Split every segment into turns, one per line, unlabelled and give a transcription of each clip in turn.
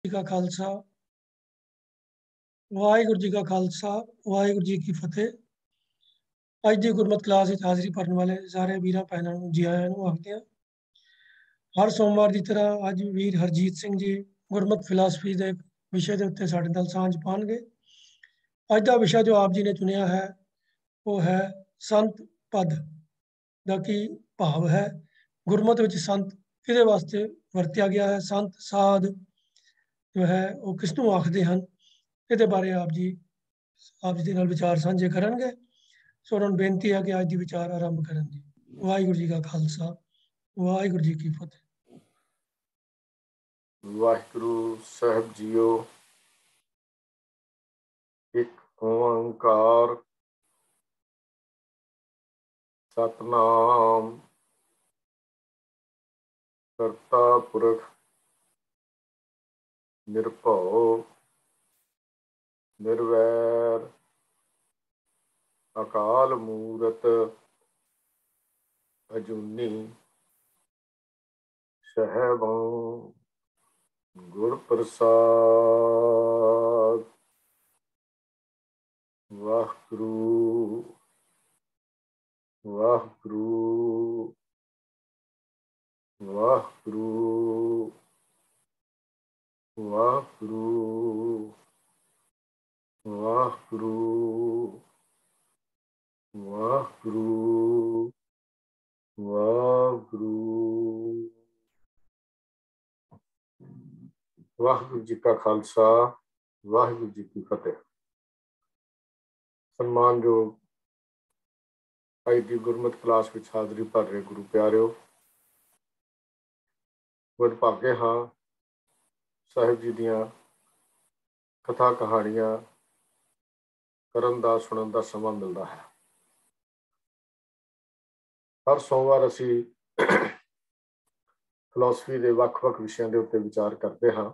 जी का खालसा वाहिगुरू जी का खालसा वाहिगुरू जी की फतेह। अज की गुरमत क्लास विच हाज़री भरन वाले सारे वीरां भैणां नूं जी आਇਆਂ ਨੂੰ आखदे ਹਾਂ। हर सोमवार की तरह अज वीर हरजीत सिंह जी गुरमत फिलासफी के विषय के उत्ते साडे नाल सांझ पाउणगे। अज का विषय जो आप जी ने चुनिया है वो है संत पद का की भाव है। गुरमत विच संत किहदे वास्ते वरतिया गया है, संत साध जो है वो किसनूं आखदे हन, इहदे बारे आप जी दे नाल विचार साझे करनगे। सो उन्होंने बेनती है कि अज की विचार आरंभ करन दी। वाहिगुरू जी का खालसा वाहिगुरू जी की फतेह।
वाहिगुरु साहब जीओ। एक ओंकार सतनाम करता पुरख निरभव निर्वैर अकाल मूरत अजूनी सहबों गुर प्रसाद। वाहिगुरु वाहिगुरु वाहिगुरु वाहिगुरु वाहिगुरु वाहिगुरु वाहिगुरु। वाहिगुरु जी का खालसा वाहिगुरु जी की फतेह। सम्मानयोग अज की गुरमत क्लास में हाज़री भर रहे गुरु प्यारिओ, वडभागे हाँ साहिब जी दियां कथा कहानियां करन दा सुनन दा समा मिलता है। हर सोमवार असी फिलोसफी के वख-वख विषयों के उत्ते विचार करते हाँ।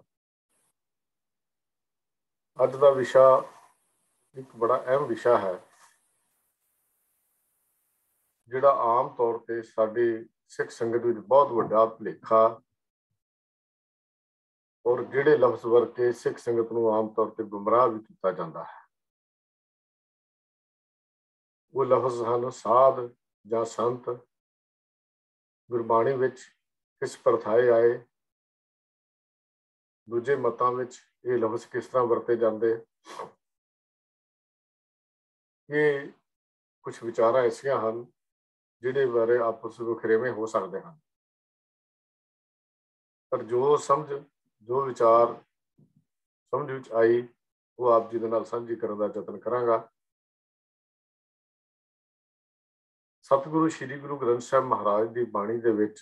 अज का विषय एक बड़ा अहम विषय है जिहड़ा आम तौर पर साडी सिख संगत में बहुत वड्डा भुलेखा और जिहड़े लफ्ज वर्त के सिख संगत को आम तौर पर गुमराह भी किया जाता है। वो लफ्ज हैं साध या संत। गुरबाणी विच किस परथाए आए, दूजे मतां विच ये लफ्ज किस तरह वरते जाते, ये कुछ विचार ऐसिया हैं जिहदे बारे आपस में वखरेवे हो सकते हैं, पर जो समझ जो विचार समझ विच आई वो आप जी दे नाल साझी करन दा यतन करांगा। सतगुरु श्री गुरु ग्रंथ साहब महाराज की बाणी दे विच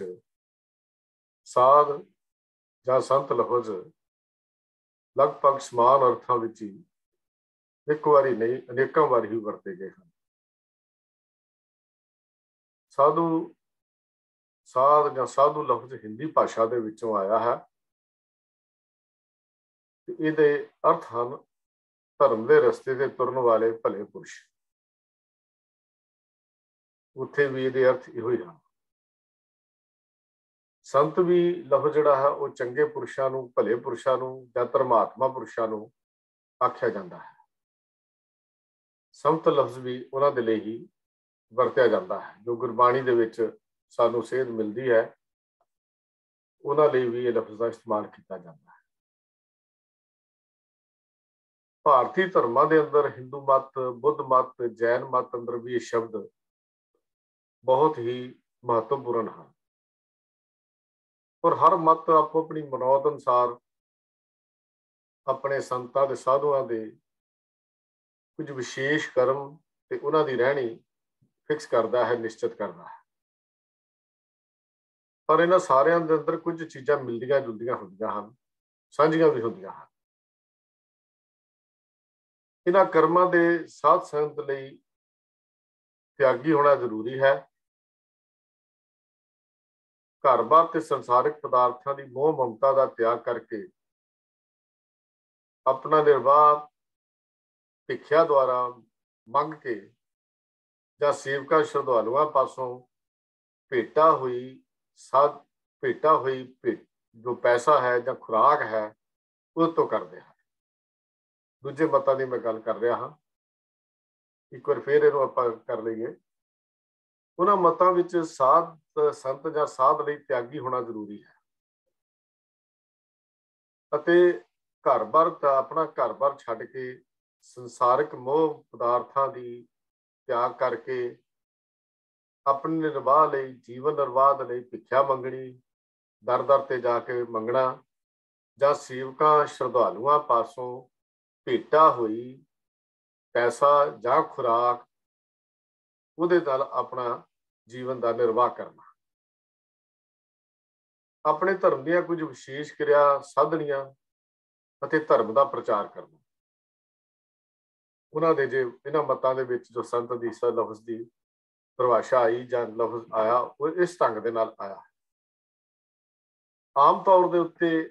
साध या संत लफज लगभग समान अर्थां विच ही एक बारी नहीं अनेकों बार ही वरते गए हैं। साधु साध या साधु लफ्ज हिंदी भाषा दे विचों आया है। इहदे अर्थ हैं धर्म के रस्ते ते तुरन वाले भले पुरुष। उत्थे भी इहदे अर्थ इहो ही हैं। संत भी लफ्ज जिहड़ा है वो चंगे पुरुषां नूं, भले पुरुषां नूं या धर्मात्मा पुरुषां नूं आख्या जाता है। संत लफ्ज भी उन्हां दे लई ही वरत्या जाता है। जो गुरबाणी दे विच सानूं सेध मिलती है उन्हां लई भी ये लफ्ज का इस्तेमाल किया जाता है। भारतीय धर्मां दे अंदर हिंदू मत, बुद्ध मत, जैन मत अंदर भी ये शब्द बहुत ही महत्वपूर्ण है और हर मत आपो अपनी मनौत अनुसार अपने संतां दे साधुआं दे कुछ विशेष कर्म ते उन्हां दी रहनी फिक्स करता है, निश्चित करता है। पर इन्हां सारियां दे अंदर कुछ चीज़ां मिलदियां जुलदियां होंदियां हन, सांझियां भी होंदियां हन। इन्हां कर्मां दे साध संगत लई त्यागी होना जरूरी है। घर बार ते संसारिक पदार्थां दी मोह ममता का त्याग करके अपना निर्वाह भिख्या द्वारा मंग के या सेवका श्रद्धालुआं पासों भेटा हुई जो पैसा है या खुराक है ਉਹ ਤੋਂ ਕਰਦੇ ਹਨ। ਦੂਜੇ ਮਤਾਂ ਦੀ ਮੈਂ ਗੱਲ ਕਰ ਰਿਹਾ ਹਾਂ, ਇੱਕ ਵਾਰ ਫਿਰ ਇਹਨੂੰ ਆਪਾਂ ਕਰ ਲਈਏ। ਉਹਨਾਂ ਮਤਾਂ ਵਿੱਚ ਸਾਧ ਸੰਤ ਜਾਂ ਸਾਧ ਲਈ ਤਿਆਗੀ ਹੋਣਾ ਜ਼ਰੂਰੀ ਹੈ ਅਤੇ ਘਰ-ਬਾਰ ਆਪਣਾ ਘਰ-ਬਾਰ ਛੱਡ ਕੇ ਸੰਸਾਰਿਕ ਮੋਹ ਪਦਾਰਥਾਂ ਦੀ ਤਿਆਗ ਕਰਕੇ ਆਪਣੇ ਨਿਰਵਾਹ ਲਈ, ਜੀਵਨ ਨਿਰਵਾਹ ਦੇ ਲਈ ਭਿੱਖਿਆ ਮੰਗਣੀ, ਦਰ-ਦਰ ਤੇ ਜਾ ਕੇ ਮੰਗਣਾ ਜਾਂ ਸੇਵਕਾਂ ਸ਼ਰਧਾਲੂਆਂ ਪਾਸੋਂ ਭੇਟਾ ਹੋਈ ਪੈਸਾ ਜਾਂ ਖੁਰਾਕ ਉਹਦੇ ਨਾਲ ਆਪਣਾ ਜੀਵਨ ਦਾ ਨਿਰਵਾਹ ਕਰਨਾ। ਆਪਣੇ ਧਰਮ ਦੀਆਂ ਕੁਝ ਵਿਸ਼ੇਸ਼ ਕਿਰਿਆ ਸਾਧਣੀਆਂ ਅਤੇ ਧਰਮ ਦਾ ਪ੍ਰਚਾਰ ਕਰਨਾ। ਉਹਨਾਂ ਦੇ ਜੇ ਇਹਨਾਂ ਮਤਾਂ ਦੇ ਵਿੱਚ ਜੋ ਸੰਤ ਦੀ ਲਫ਼ਜ਼ ਦੀ ਪਰਿਭਾਸ਼ਾ ਆਈ ਜਾਂ ਲਫ਼ਜ਼ ਆਇਆ, ਉਹ ਇਸ ਢੰਗ ਦੇ ਨਾਲ ਆਇਆ। ਆਮ ਤੌਰ ਦੇ ਉੱਤੇ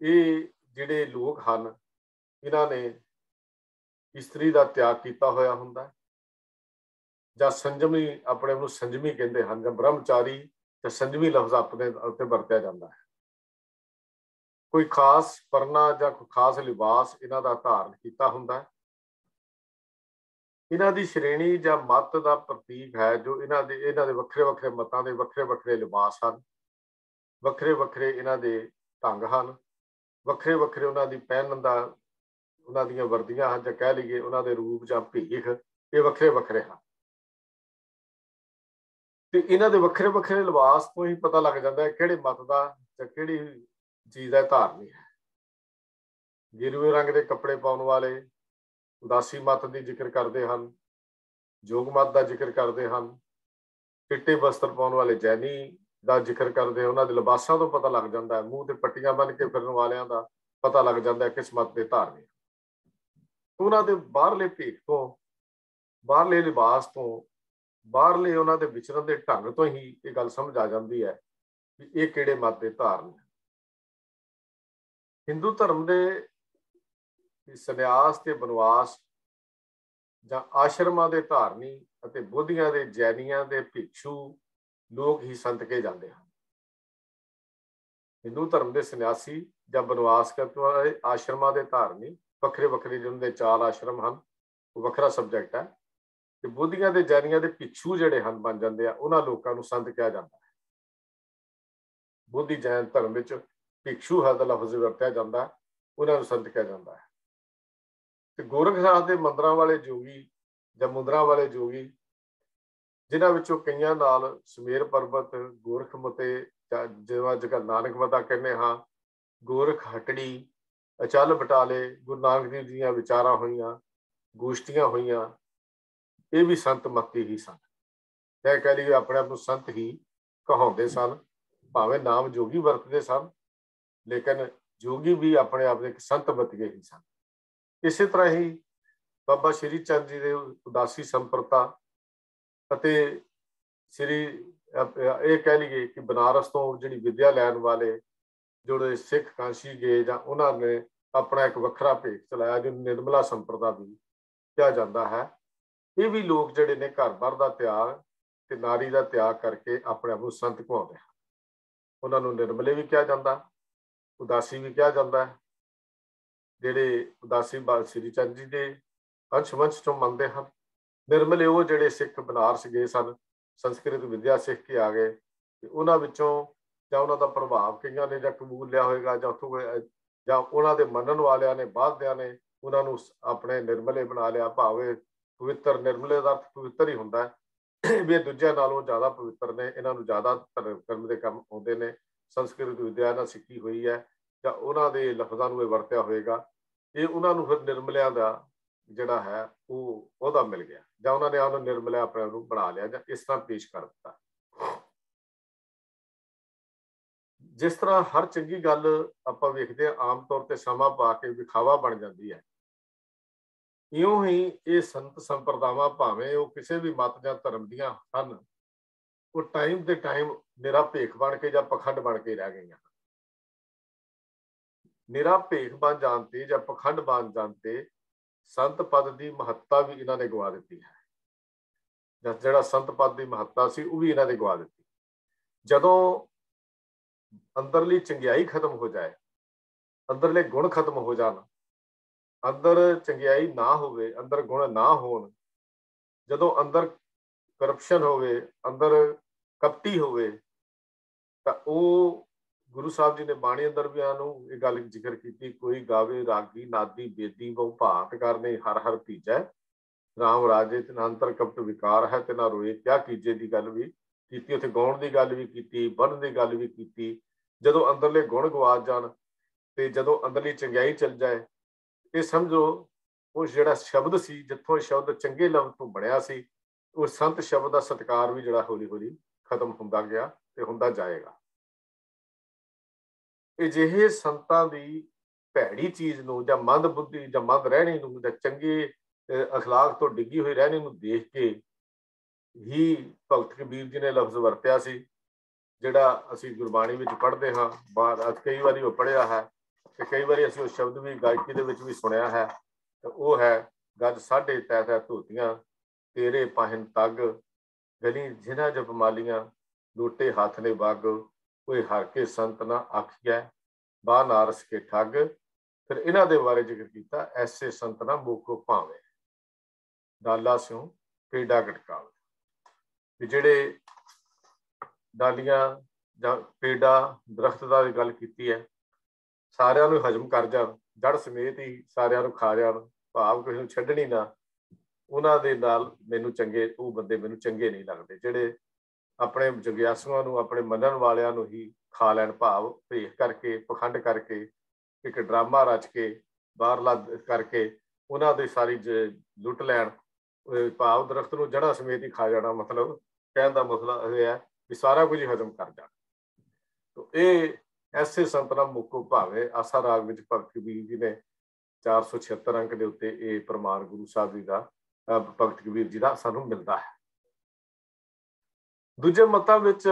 ਇਹ ਜਿਹੜੇ ਲੋਕ ਹਨ, ਇਹਨਾਂ ਨੇ ਇਸਤਰੀ ਦਾ ਤਿਆਗ ਕੀਤਾ ਹੋਇਆ ਹੁੰਦਾ ਜਾਂ ਸੰਜਮੀ, ਆਪਣੇ ਆਪ ਨੂੰ ਸੰਜਮੀ ਕਹਿੰਦੇ ਹਨ, ਜਾਂ ਬ੍ਰਹਮਚਾਰੀ ਤੇ ਸੰਜਮੀ ਲਫ਼ਜ਼ ਆਪਣੇ ਉੱਤੇ ਵਰਤਿਆ ਜਾਂਦਾ ਹੈ। ਕੋਈ ਖਾਸ ਪਰਨਾ ਜਾਂ ਕੋਈ ਖਾਸ ਲਿਬਾਸ ਇਹਨਾਂ ਦਾ ਧਾਰਨ ਕੀਤਾ ਹੁੰਦਾ ਹੈ। ਇਹਨਾਂ ਦੀ ਸ਼੍ਰੇਣੀ ਜਾਂ ਮੱਤ ਦਾ ਪ੍ਰਤੀਕ ਹੈ ਜੋ ਇਹਨਾਂ ਦੇ ਵੱਖਰੇ ਵੱਖਰੇ ਮਤਾਂ ਦੇ ਵੱਖਰੇ ਵੱਖਰੇ ਲਿਬਾਸ ਹਨ, ਵੱਖਰੇ ਵੱਖਰੇ ਇਹਨਾਂ ਦੇ ਢੰਗ ਹਨ, ਵੱਖਰੇ ਵੱਖਰੇ ਉਹਨਾਂ ਦੀ ਪਹਿਨਣ ਦਾ, ਉਹਨਾਂ ਦੀਆਂ ਵਰਦੀਆਂ ਹਨ, ਜਾਂ ਕਹਿ ਲਈਏ ਉਹਨਾਂ ਦੇ ਰੂਪ ਜਾਂ ਭੀਖ, ਇਹ ਵੱਖਰੇ ਵੱਖਰੇ ਹਨ। ਤੇ ਇਹਨਾਂ ਦੇ ਵੱਖਰੇ ਵੱਖਰੇ ਲਿਬਾਸ ਤੋਂ ਹੀ ਪਤਾ ਲੱਗ ਜਾਂਦਾ ਹੈ ਕਿਹੜੇ ਮਤ ਦਾ ਜਾਂ ਕਿਹੜੀ ਚੀਜ਼ ਦਾ ਧਾਰਨੀ ਹੈ। ਗਿਰਵੇ ਰੰਗ ਦੇ ਕੱਪੜੇ ਪਾਉਣ ਵਾਲੇ ਉਦਾਸੀ ਮਤ ਦੀ ਜ਼ਿਕਰ ਕਰਦੇ ਹਨ, ਜੋਗ ਮਤ ਦਾ ਜ਼ਿਕਰ ਕਰਦੇ ਹਨ। ਚਿੱਟੇ ਵਸਤਰ ਪਾਉਣ ਵਾਲੇ ਜੈਨੀ ਦਾ ਜ਼ਿਕਰ ਕਰਦੇ, ਉਹਨਾਂ ਦੇ ਲਿਬਾਸਾਂ ਤੋਂ ਪਤਾ ਲੱਗ ਜਾਂਦਾ ਹੈ। ਮੂੰਹ ਤੇ ਪੱਟੀਆਂ ਬੰਨ ਕੇ ਫਿਰਨ ਵਾਲਿਆਂ ਦਾ ਪਤਾ ਲੱਗ ਜਾਂਦਾ ਹੈ ਕਿਸ ਮਤ ਦੇ ਧਾਰਨੀ। ਉਹਨਾਂ ਦੇ ਬਾਹਰਲੇ ਭੇਖ ਤੋਂ, ਬਾਹਰਲੇ ਲਿਬਾਸ ਤੋਂ, ਬਾਹਰਲੇ ਉਹਨਾਂ ਦੇ ਵਿਚਰਨ ਦੇ ਢੰਗ ਤੋਂ ਹੀ ਇਹ ਗੱਲ ਸਮਝ ਆ ਜਾਂਦੀ ਹੈ ਕਿ ਇਹ ਕਿਹੜੇ ਮਤ ਦੇ ਧਾਰਨ ਹੈ। ਹਿੰਦੂ ਧਰਮ ਦੇ ਸੰਨਿਆਸ ਤੇ ਬਨਵਾਸ ਜਾਂ ਆਸ਼ਰਮਾਂ ਦੇ ਧਾਰਨੀ ਅਤੇ ਬੋਧੀਆਂ ਦੇ, ਜੈਨੀਆਂ ਦੇ ਭਿਕਸ਼ੂ ਲੋਕ ਹੀ ਸੰਤ ਕਹੇ ਜਾਂਦੇ ਹਨ। ਹਿੰਦੂ ਧਰਮ ਦੇ ਸੰਨਿਆਸੀ ਜਾਂ ਬਨਵਾਸ ਕਰਨ ਵਾਲੇ, ਆਸ਼ਰਮਾਂ ਦੇ ਧਾਰਨੀ, ਵੱਖਰੇ ਵੱਖਰੇ ਜਿਹਨਾਂ ਦੇ 4 ਆਸ਼ਰਮ ਹਨ, ਉਹ ਵੱਖਰਾ ਸਬਜੈਕਟ ਹੈ। ਤੇ ਬੋਧੀਆਂ ਦੇ, ਜੈਨੀਆਂ ਦੇ ਭਿਕਸ਼ੂ ਜਿਹੜੇ ਹਨ ਬਣ ਜਾਂਦੇ ਆ, ਉਹਨਾਂ ਲੋਕਾਂ ਨੂੰ ਸੰਤ ਕਿਹਾ ਜਾਂਦਾ ਹੈ। ਬੋਧੀ ਜੈਨ ਧਰਮ ਵਿੱਚ ਭਿਕਸ਼ੂ ਦਾ ਲਫ਼ਜ਼ ਵਰਤਿਆ ਜਾਂਦਾ, ਉਹਨਾਂ ਨੂੰ ਸੰਤ ਕਿਹਾ ਜਾਂਦਾ ਹੈ। ਤੇ ਗੋਰਖਨਾਥ ਦੇ ਮੰਦਰਾਂ ਵਾਲੇ ਜੋਗੀ ਜਾਂ ਮੁੰਦਰਾਂ ਵਾਲੇ ਜੋਗੀ, ਜਿਨ੍ਹਾਂ ਵਿੱਚੋਂ ਕਈਆਂ ਨਾਲ ਸੁਮੇਰ ਪਰਬਤ, ਗੋਰਖਮਤੇ, ਜਿਵੇਂ ਅੱਜ ਕੱਲ੍ਹ ਨਾਨਕ ਮਤਾ ਕਹਿੰਦੇ ਹਾਂ, ਗੋਰਖ ਹਟੜੀ, ਅਚਲ ਬਟਾਲੇ, ਗੁਰੂ ਨਾਨਕ ਦੇਵ ਦੀਆਂ ਵਿਚਾਰਾਂ ਹੋਈਆਂ, ਗੋਸ਼ਟੀਆਂ ਹੋਈਆਂ, ਇਹ ਵੀ ਸੰਤ ਮਤੀ ਹੀ ਸਨ। ਇਹ ਕਹਿ ਲਈਏ ਆਪਣੇ ਆਪ ਨੂੰ ਸੰਤ ਹੀ ਕਹਾਉਂਦੇ ਸਨ, ਭਾਵੇਂ ਨਾਮ ਜੋਗੀ ਵਰਤਦੇ ਸਨ, ਲੇਕਿਨ ਜੋਗੀ ਵੀ ਆਪਣੇ ਆਪ ਦੇ ਇੱਕ ਸੰਤ ਮਤੀਏ ਹੀ ਸਨ। ਇਸੇ ਤਰ੍ਹਾਂ ਹੀ ਬਾਬਾ ਸ਼੍ਰੀ ਚੰਦ ਜੀ ਦੇ ਉਦਾਸੀ ਸੰਪਰਤਾ ਅਤੇ ਸ਼੍ਰੀ ਇਹ ਕਹਿ ਲਈਏ ਕਿ ਬਨਾਰਸ ਤੋਂ ਜਿਹੜੀ ਵਿੱਦਿਆ ਲੈਣ ਵਾਲੇ ਜਿਹੜੇ ਸਿੱਖ ਕਾਂਸ਼ੀ ਗਏ, ਜਾਂ ਉਹਨਾਂ ਨੇ ਆਪਣਾ ਇੱਕ ਵੱਖਰਾ ਭੇਖ ਚਲਾਇਆ ਜਿਹਨੂੰ ਨਿਰਮਲਾ ਸੰਪਰਦਾ ਵੀ ਕਿਹਾ ਜਾਂਦਾ ਹੈ। ਇਹ ਵੀ ਲੋਕ ਜਿਹੜੇ ਨੇ ਘਰ-ਬਾਰ ਦਾ ਤਿਆਗ ਤੇ ਨਾਰੀ ਦਾ ਤਿਆਗ ਕਰਕੇ ਆਪਣੇ ਆਪ ਨੂੰ ਸੰਤ ਕਹਾਉਂਦੇ ਹਨ। ਉਹਨਾਂ ਨੂੰ ਨਿਰਮਲੇ ਵੀ ਕਿਹਾ ਜਾਂਦਾ, ਉਦਾਸੀ ਵੀ ਕਿਹਾ ਜਾਂਦਾ ਹੈ। ਜਿਹੜੇ ਉਦਾਸੀ ਸ਼੍ਰੀ ਚੰਦ ਜੀ ਦੇ ਅੰਸ਼ ਵੰਸ਼ ਚੋਂ ਮੰਨਦੇ ਹਨ। ਨਿਰਮਲੇ ਉਹ ਜਿਹੜੇ ਸਿੱਖ ਬਨਾਰਸ ਗਏ ਸਨ, ਸੰਸਕ੍ਰਿਤ ਵਿਦਿਆ ਸਿੱਖ ਕੇ ਆ ਗਏ, ਤੇ ਉਹਨਾਂ ਵਿੱਚੋਂ ਜਾਂ ਉਹਨਾਂ ਦਾ ਪ੍ਰਭਾਵ ਕਈਆਂ ਨੇ ਜਾਂ ਕਬੂਲ ਲਿਆ ਹੋਏਗਾ, ਜਾਂ ਉੱਥੋਂ ਜਾਂ ਉਹਨਾਂ ਦੇ ਮੰਨਣ ਵਾਲਿਆਂ ਨੇ, ਬਾਅਦਿਆਂ ਨੇ ਉਹਨਾਂ ਨੂੰ ਆਪਣੇ ਨਿਰਮਲੇ ਬਣਾ ਲਿਆ। ਭਾਵੇਂ ਪਵਿੱਤਰ, ਨਿਰਮਲੇ ਦਾ ਅਰਥ ਪਵਿੱਤਰ ਹੀ ਹੁੰਦਾ ਹੈ, ਵੀ ਇਹ ਦੂਜਿਆਂ ਨਾਲੋਂ ਜ਼ਿਆਦਾ ਪਵਿੱਤਰ ਨੇ, ਇਹਨਾਂ ਨੂੰ ਜ਼ਿਆਦਾ ਧਰਮ ਦੇ ਕੰਮ ਆਉਂਦੇ ਨੇ, ਸੰਸਕ੍ਰਿਤ ਵਿਦਿਆ ਨਾਲ ਸਿੱਖੀ ਹੋਈ ਹੈ, ਜਾਂ ਉਹਨਾਂ ਦੇ ਲਫ਼ਜ਼ਾਂ ਨੂੰ ਇਹ ਵਰਤਿਆ ਹੋਏਗਾ। ਇਹ ਉਹਨਾਂ ਨੂੰ ਫਿਰ ਨਿਰਮਲਿਆਂ ਦਾ ਜਿਹੜਾ ਹੈ ਉਹ ਉਹਦਾ ਮਿਲ ਗਿਆ, ਜਾਂ ਉਹਨਾਂ ਨੇ ਉਹਨੂੰ ਨਿਰਮਲਿਆ ਆਪਣੇ ਨੂੰ ਬਣਾ ਲਿਆ, ਜਾਂ ਇਸ ਤਰ੍ਹਾਂ ਪੇਸ਼ ਕਰ ਦਿੱਤਾ। ਜਿਸ ਤਰ੍ਹਾਂ ਹਰ ਚੰਗੀ ਗੱਲ ਆਪਾਂ ਵੇਖਦੇ ਹਾਂ ਆਮ ਤੌਰ ਤੇ ਸਮਾਂ ਪਾ ਕੇ ਵਿਖਾਵਾ ਬਣ ਜਾਂਦੀ ਹੈ, ਇਉਂ ਹੀ ਇਹ ਸੰਤ ਸੰਪਰਦਾਵਾਂ ਭਾਵੇਂ ਉਹ ਕਿਸੇ ਵੀ ਮਤ ਜਾਂ ਧਰਮ ਦੀਆਂ ਹਨ, ਉਹ ਟਾਈਮ ਦੇ ਟਾਈਮ ਨਿਰਾ ਭੇਖ ਬਣ ਕੇ ਜਾਂ ਪਖੰਡ ਬਣ ਕੇ ਰਹਿ ਗਈਆਂ। ਨਿਰਾ ਭੇਖ ਬਣ ਜਾਣ ਤੇ ਜਾਂ ਪਖੰਡ ਬਣ ਜਾਣ ਤੇ ਸੰਤ ਪਦ ਦੀ ਮਹੱਤਤਾ ਵੀ ਇਹਨਾਂ ਨੇ ਗਵਾ ਦਿੱਤੀ ਹੈ, ਜਾਂ ਜਿਹੜਾ ਸੰਤ ਪਦ ਦੀ ਮਹੱਤਤਾ ਸੀ ਉਹ ਵੀ ਇਹਨਾਂ ਨੇ ਗਵਾ ਦਿੱਤੀ। ਜਦੋਂ ਅੰਦਰਲੀ ਚੰਗਿਆਈ ਖਤਮ ਹੋ ਜਾਏ, ਅੰਦਰਲੇ ਗੁਣ ਖਤਮ ਹੋ ਜਾਣ, ਅੰਦਰ ਚੰਗਿਆਈ ਨਾ ਹੋਵੇ, ਅੰਦਰ ਗੁਣ ਨਾ ਹੋਣ, ਜਦੋਂ ਅੰਦਰ ਕਰਪਸ਼ਨ ਹੋਵੇ, ਅੰਦਰ ਕਪਟੀ ਹੋਵੇ, ਤਾਂ ਉਹ ਗੁਰੂ ਸਾਹਿਬ ਜੀ ਨੇ ਬਾਣੀ ਅੰਦਰ ਵੀ ਨੂੰ ਇਹ ਗੱਲ ਜ਼ਿਕਰ ਕੀਤੀ, ਕੋਈ ਗਾਵੇ ਰਾਗੀ ਨਾਦੀ ਬੇਦੀ ਬਹੁ ਭਾਂਤ ਕਰਨੇ ਹਰ ਹਰ ਭੀਜੈ, ਰਾਮ ਰਾਜੇ ਤੇ ਅੰਤਰ ਕਪਟ ਵਿਕਾਰ ਹੈ ਤੇ ਨਾ ਰੋਏ ਕਿਆ ਕੀਜੇ ਦੀ ਗੱਲ ਵੀ ਕੀਤੀ, ਉੱਥੇ ਗਾਉਣ ਦੀ ਗੱਲ ਵੀ ਕੀਤੀ, ਬਣਨ ਦੀ ਗੱਲ ਵੀ ਕੀਤੀ। ਜਦੋਂ ਅੰਦਰਲੇ ਗੁਣ ਗਵਾਚ ਜਾਣ ਤੇ ਜਦੋਂ ਅੰਦਰਲੀ ਚੰਗਿਆਈ ਚੱਲ ਜਾਏ, ਇਹ ਸਮਝੋ ਉਹ ਜਿਹੜਾ ਸ਼ਬਦ ਸੀ, ਜਿੱਥੋਂ ਸ਼ਬਦ ਚੰਗੇ ਲਫ਼ਜ਼ ਤੋਂ ਬਣਿਆ ਸੀ, ਉਹ ਸੰਤ ਸ਼ਬਦ ਦਾ ਸਤਿਕਾਰ ਵੀ ਜਿਹੜਾ ਹੌਲੀ ਹੌਲੀ ਖਤਮ ਹੁੰਦਾ ਗਿਆ ਤੇ ਹੁੰਦਾ ਜਾਏਗਾ। ਅਜਿਹੇ ਸੰਤਾਂ ਦੀ ਭੈੜੀ ਚੀਜ਼ ਨੂੰ ਜਾਂ ਮੰਦ ਬੁੱਧੀ ਜਾਂ ਮੰਦ ਰਹਿਣੀ ਨੂੰ ਜਾਂ ਚੰਗੇ ਅਖਲਾਕ ਤੋਂ ਡਿੱਗੀ ਹੋਈ ਰਹਿਣੀ ਨੂੰ ਦੇਖ ਕੇ ਹੀ ਭਗਤ ਕਬੀਰ ਜੀ ਨੇ ਲਫ਼ਜ਼ ਵਰਤਿਆ ਸੀ, ਜਿਹੜਾ ਅਸੀਂ ਗੁਰਬਾਣੀ ਵਿੱਚ ਪੜ੍ਹਦੇ ਹਾਂ। ਬਾਅਦ ਕਈ ਵਾਰੀ ਉਹ ਪੜ੍ਹਿਆ ਹੈ ਤੇ ਕਈ ਵਾਰੀ ਅਸੀਂ ਉਹ ਸ਼ਬਦ ਵੀ ਗਾਇਕੀ ਦੇ ਵਿੱਚ ਵੀ ਸੁਣਿਆ ਹੈ। ਤੇ ਉਹ ਹੈ ਗੱਜ ਸਾਢੇ ਤੈ ਤੈ ਧੋਤੀਆਂ ਤੇਰੇ ਪਾਹਨ ਤੱਗ, ਗਲੀ ਜਿਨ੍ਹਾਂ ਜਪ ਮਾਲੀਆਂ ਲੋਟੇ ਹੱਥ ਨੇ ਵੱਗ, ਕੋਈ ਹਰ ਕੇ ਸੰਤ ਨਾ ਆਖੀਐ ਬਾ ਨਾਰਸ ਕੇ ਠੱਗ। ਫਿਰ ਇਹਨਾਂ ਦੇ ਬਾਰੇ ਜ਼ਿਕਰ ਕੀਤਾ, ਐਸੇ ਸੰਤ ਨਾ ਮੋਕੋ ਭਾਵੇਂ ਡਾਲਾ ਸਿਉ ਪੇਡਾ ਗਟਕਾਵੇ, ਵੀ ਜਿਹੜੇ ਡਾਲੀਆਂ ਜਾਂ ਪੇਡਾ ਦਰਖਤ ਦਾ ਗੱਲ ਕੀਤੀ ਹੈ, ਸਾਰਿਆਂ ਨੂੰ ਹਜਮ ਕਰ ਜਾਣ, ਜੜ ਸਮੇਤ ਹੀ ਸਾਰਿਆਂ ਨੂੰ ਖਾ ਜਾਣ, ਭਾਵ ਕਿਸੇ ਨੂੰ ਛੱਡਣੀ ਨਾ, ਉਹਨਾਂ ਦੇ ਨਾਲ ਮੈਨੂੰ ਚੰਗੇ, ਉਹ ਬੰਦੇ ਮੈਨੂੰ ਚੰਗੇ ਨਹੀਂ ਲੱਗਦੇ ਜਿਹੜੇ ਆਪਣੇ ਜਗਿਆਸੂਆਂ ਨੂੰ, ਆਪਣੇ ਮੰਨਣ ਵਾਲਿਆਂ ਨੂੰ ਹੀ ਖਾ ਲੈਣ, ਭਾਵ ਭੇਖ ਕਰਕੇ, ਪਖੰਡ ਕਰਕੇ, ਇੱਕ ਡਰਾਮਾ ਰਚ ਕੇ, ਬਾਹਰਲਾ ਕਰਕੇ ਉਹਨਾਂ ਦੀ ਸਾਰੀ ਲੁੱਟ ਲੈਣ, ਭਾਵ ਦਰਖਤ ਨੂੰ ਜੜ੍ਹਾਂ ਸਮੇਤ ਹੀ ਖਾ ਜਾਣਾ। ਮਤਲਬ ਕਹਿਣ ਦਾ ਮਸਲਾ ਇਹ ਹੈ ਵੀ ਸਾਰਾ ਕੁਝ ਹੀ ਹਜ਼ਮ ਕਰ ਜਾਣਾ। ਇਹ ਐਸੇ ਸੰਤ ਨਾ ਮੁੱਕੋ ਭਾਵੇਂ, ਆਸਾ ਰਾਗ ਵਿੱਚ ਭਗਤ ਕਬੀਰ ਜੀ ਨੇ 476 ਅੰਕ ਦੇ ਉੱਤੇ ਇਹ ਪ੍ਰਮਾਣ ਗੁਰੂ ਸਾਹਿਬ ਜੀ ਦਾ, ਭਗਤ ਕਬੀਰ ਜੀ ਦਾ ਸਾਨੂੰ ਮਿਲਦਾ ਹੈ। ਦੂਜੇ ਮਤਾਂ ਵਿੱਚ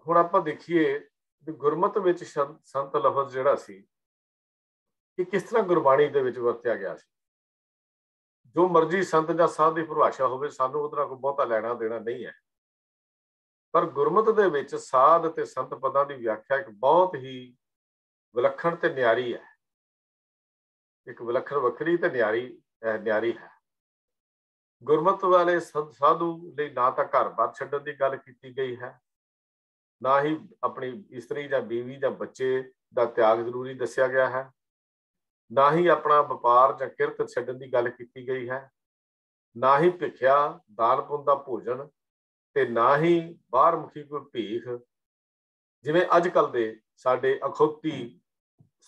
ਹੁਣ ਆਪਾਂ ਦੇਖੀਏ ਵੀ ਗੁਰਮਤ ਵਿੱਚ ਸੰਤ ਲਫ਼ਜ਼ ਜਿਹੜਾ ਸੀ ਕਿ ਕਿਸ ਤਰ੍ਹਾਂ ਗੁਰਬਾਣੀ ਦੇ ਵਿੱਚ ਵਰਤਿਆ ਗਿਆ ਸੀ। ਜੋ ਮਰਜ਼ੀ ਸੰਤ ਜਾਂ ਸਾਧ ਦੀ ਪਰਿਭਾਸ਼ਾ ਹੋਵੇ, ਸਾਨੂੰ ਉਹਦੇ ਨਾਲ ਕੋਈ ਬਹੁਤਾ ਲੈਣਾ ਦੇਣਾ ਨਹੀਂ ਹੈ, ਪਰ ਗੁਰਮਤ ਦੇ ਵਿੱਚ ਸਾਧ ਤੇ ਸੰਤ ਪਦਾਂ ਦੀ ਵਿਆਖਿਆ ਇੱਕ ਬਹੁਤ ਹੀ ਵਿਲੱਖਣ ਤੇ ਨਿਆਰੀ ਹੈ, ਇੱਕ ਵਿਲੱਖਣ ਵੱਖਰੀ ਤੇ ਨਿਆਰੀ ਹੈ। ਗੁਰਮਤ ਵਾਲੇ ਸਾਧੂ ਲਈ ਨਾ ਤਾਂ ਘਰ-ਬਾਰ ਛੱਡਣ ਦੀ ਗੱਲ ਕੀਤੀ ਗਈ ਹੈ, ਨਾ ਹੀ ਆਪਣੀ ਇਸਤਰੀ ਜਾਂ ਬੀਵੀ ਜਾਂ ਬੱਚੇ ਦਾ ਤਿਆਗ ਜ਼ਰੂਰੀ ਦੱਸਿਆ ਗਿਆ ਹੈ, ਨਾ ਹੀ ਆਪਣਾ ਵਪਾਰ ਜਾਂ ਕਿਰਤ ਛੱਡਣ ਦੀ ਗੱਲ ਕੀਤੀ ਗਈ ਹੈ, ਨਾ ਹੀ ਭਿੱਖਿਆ ਦਾਨ ਪੁੰਨ ਦਾ ਭੋਜਨ, ਤੇ ਨਾ ਹੀ ਬਾਹਰ ਮੁਖੀ ਕੋਈ ਭੀਖ, ਜਿਵੇਂ ਅੱਜ ਕੱਲ੍ਹ ਦੇ ਸਾਡੇ ਅਖੌਤੀ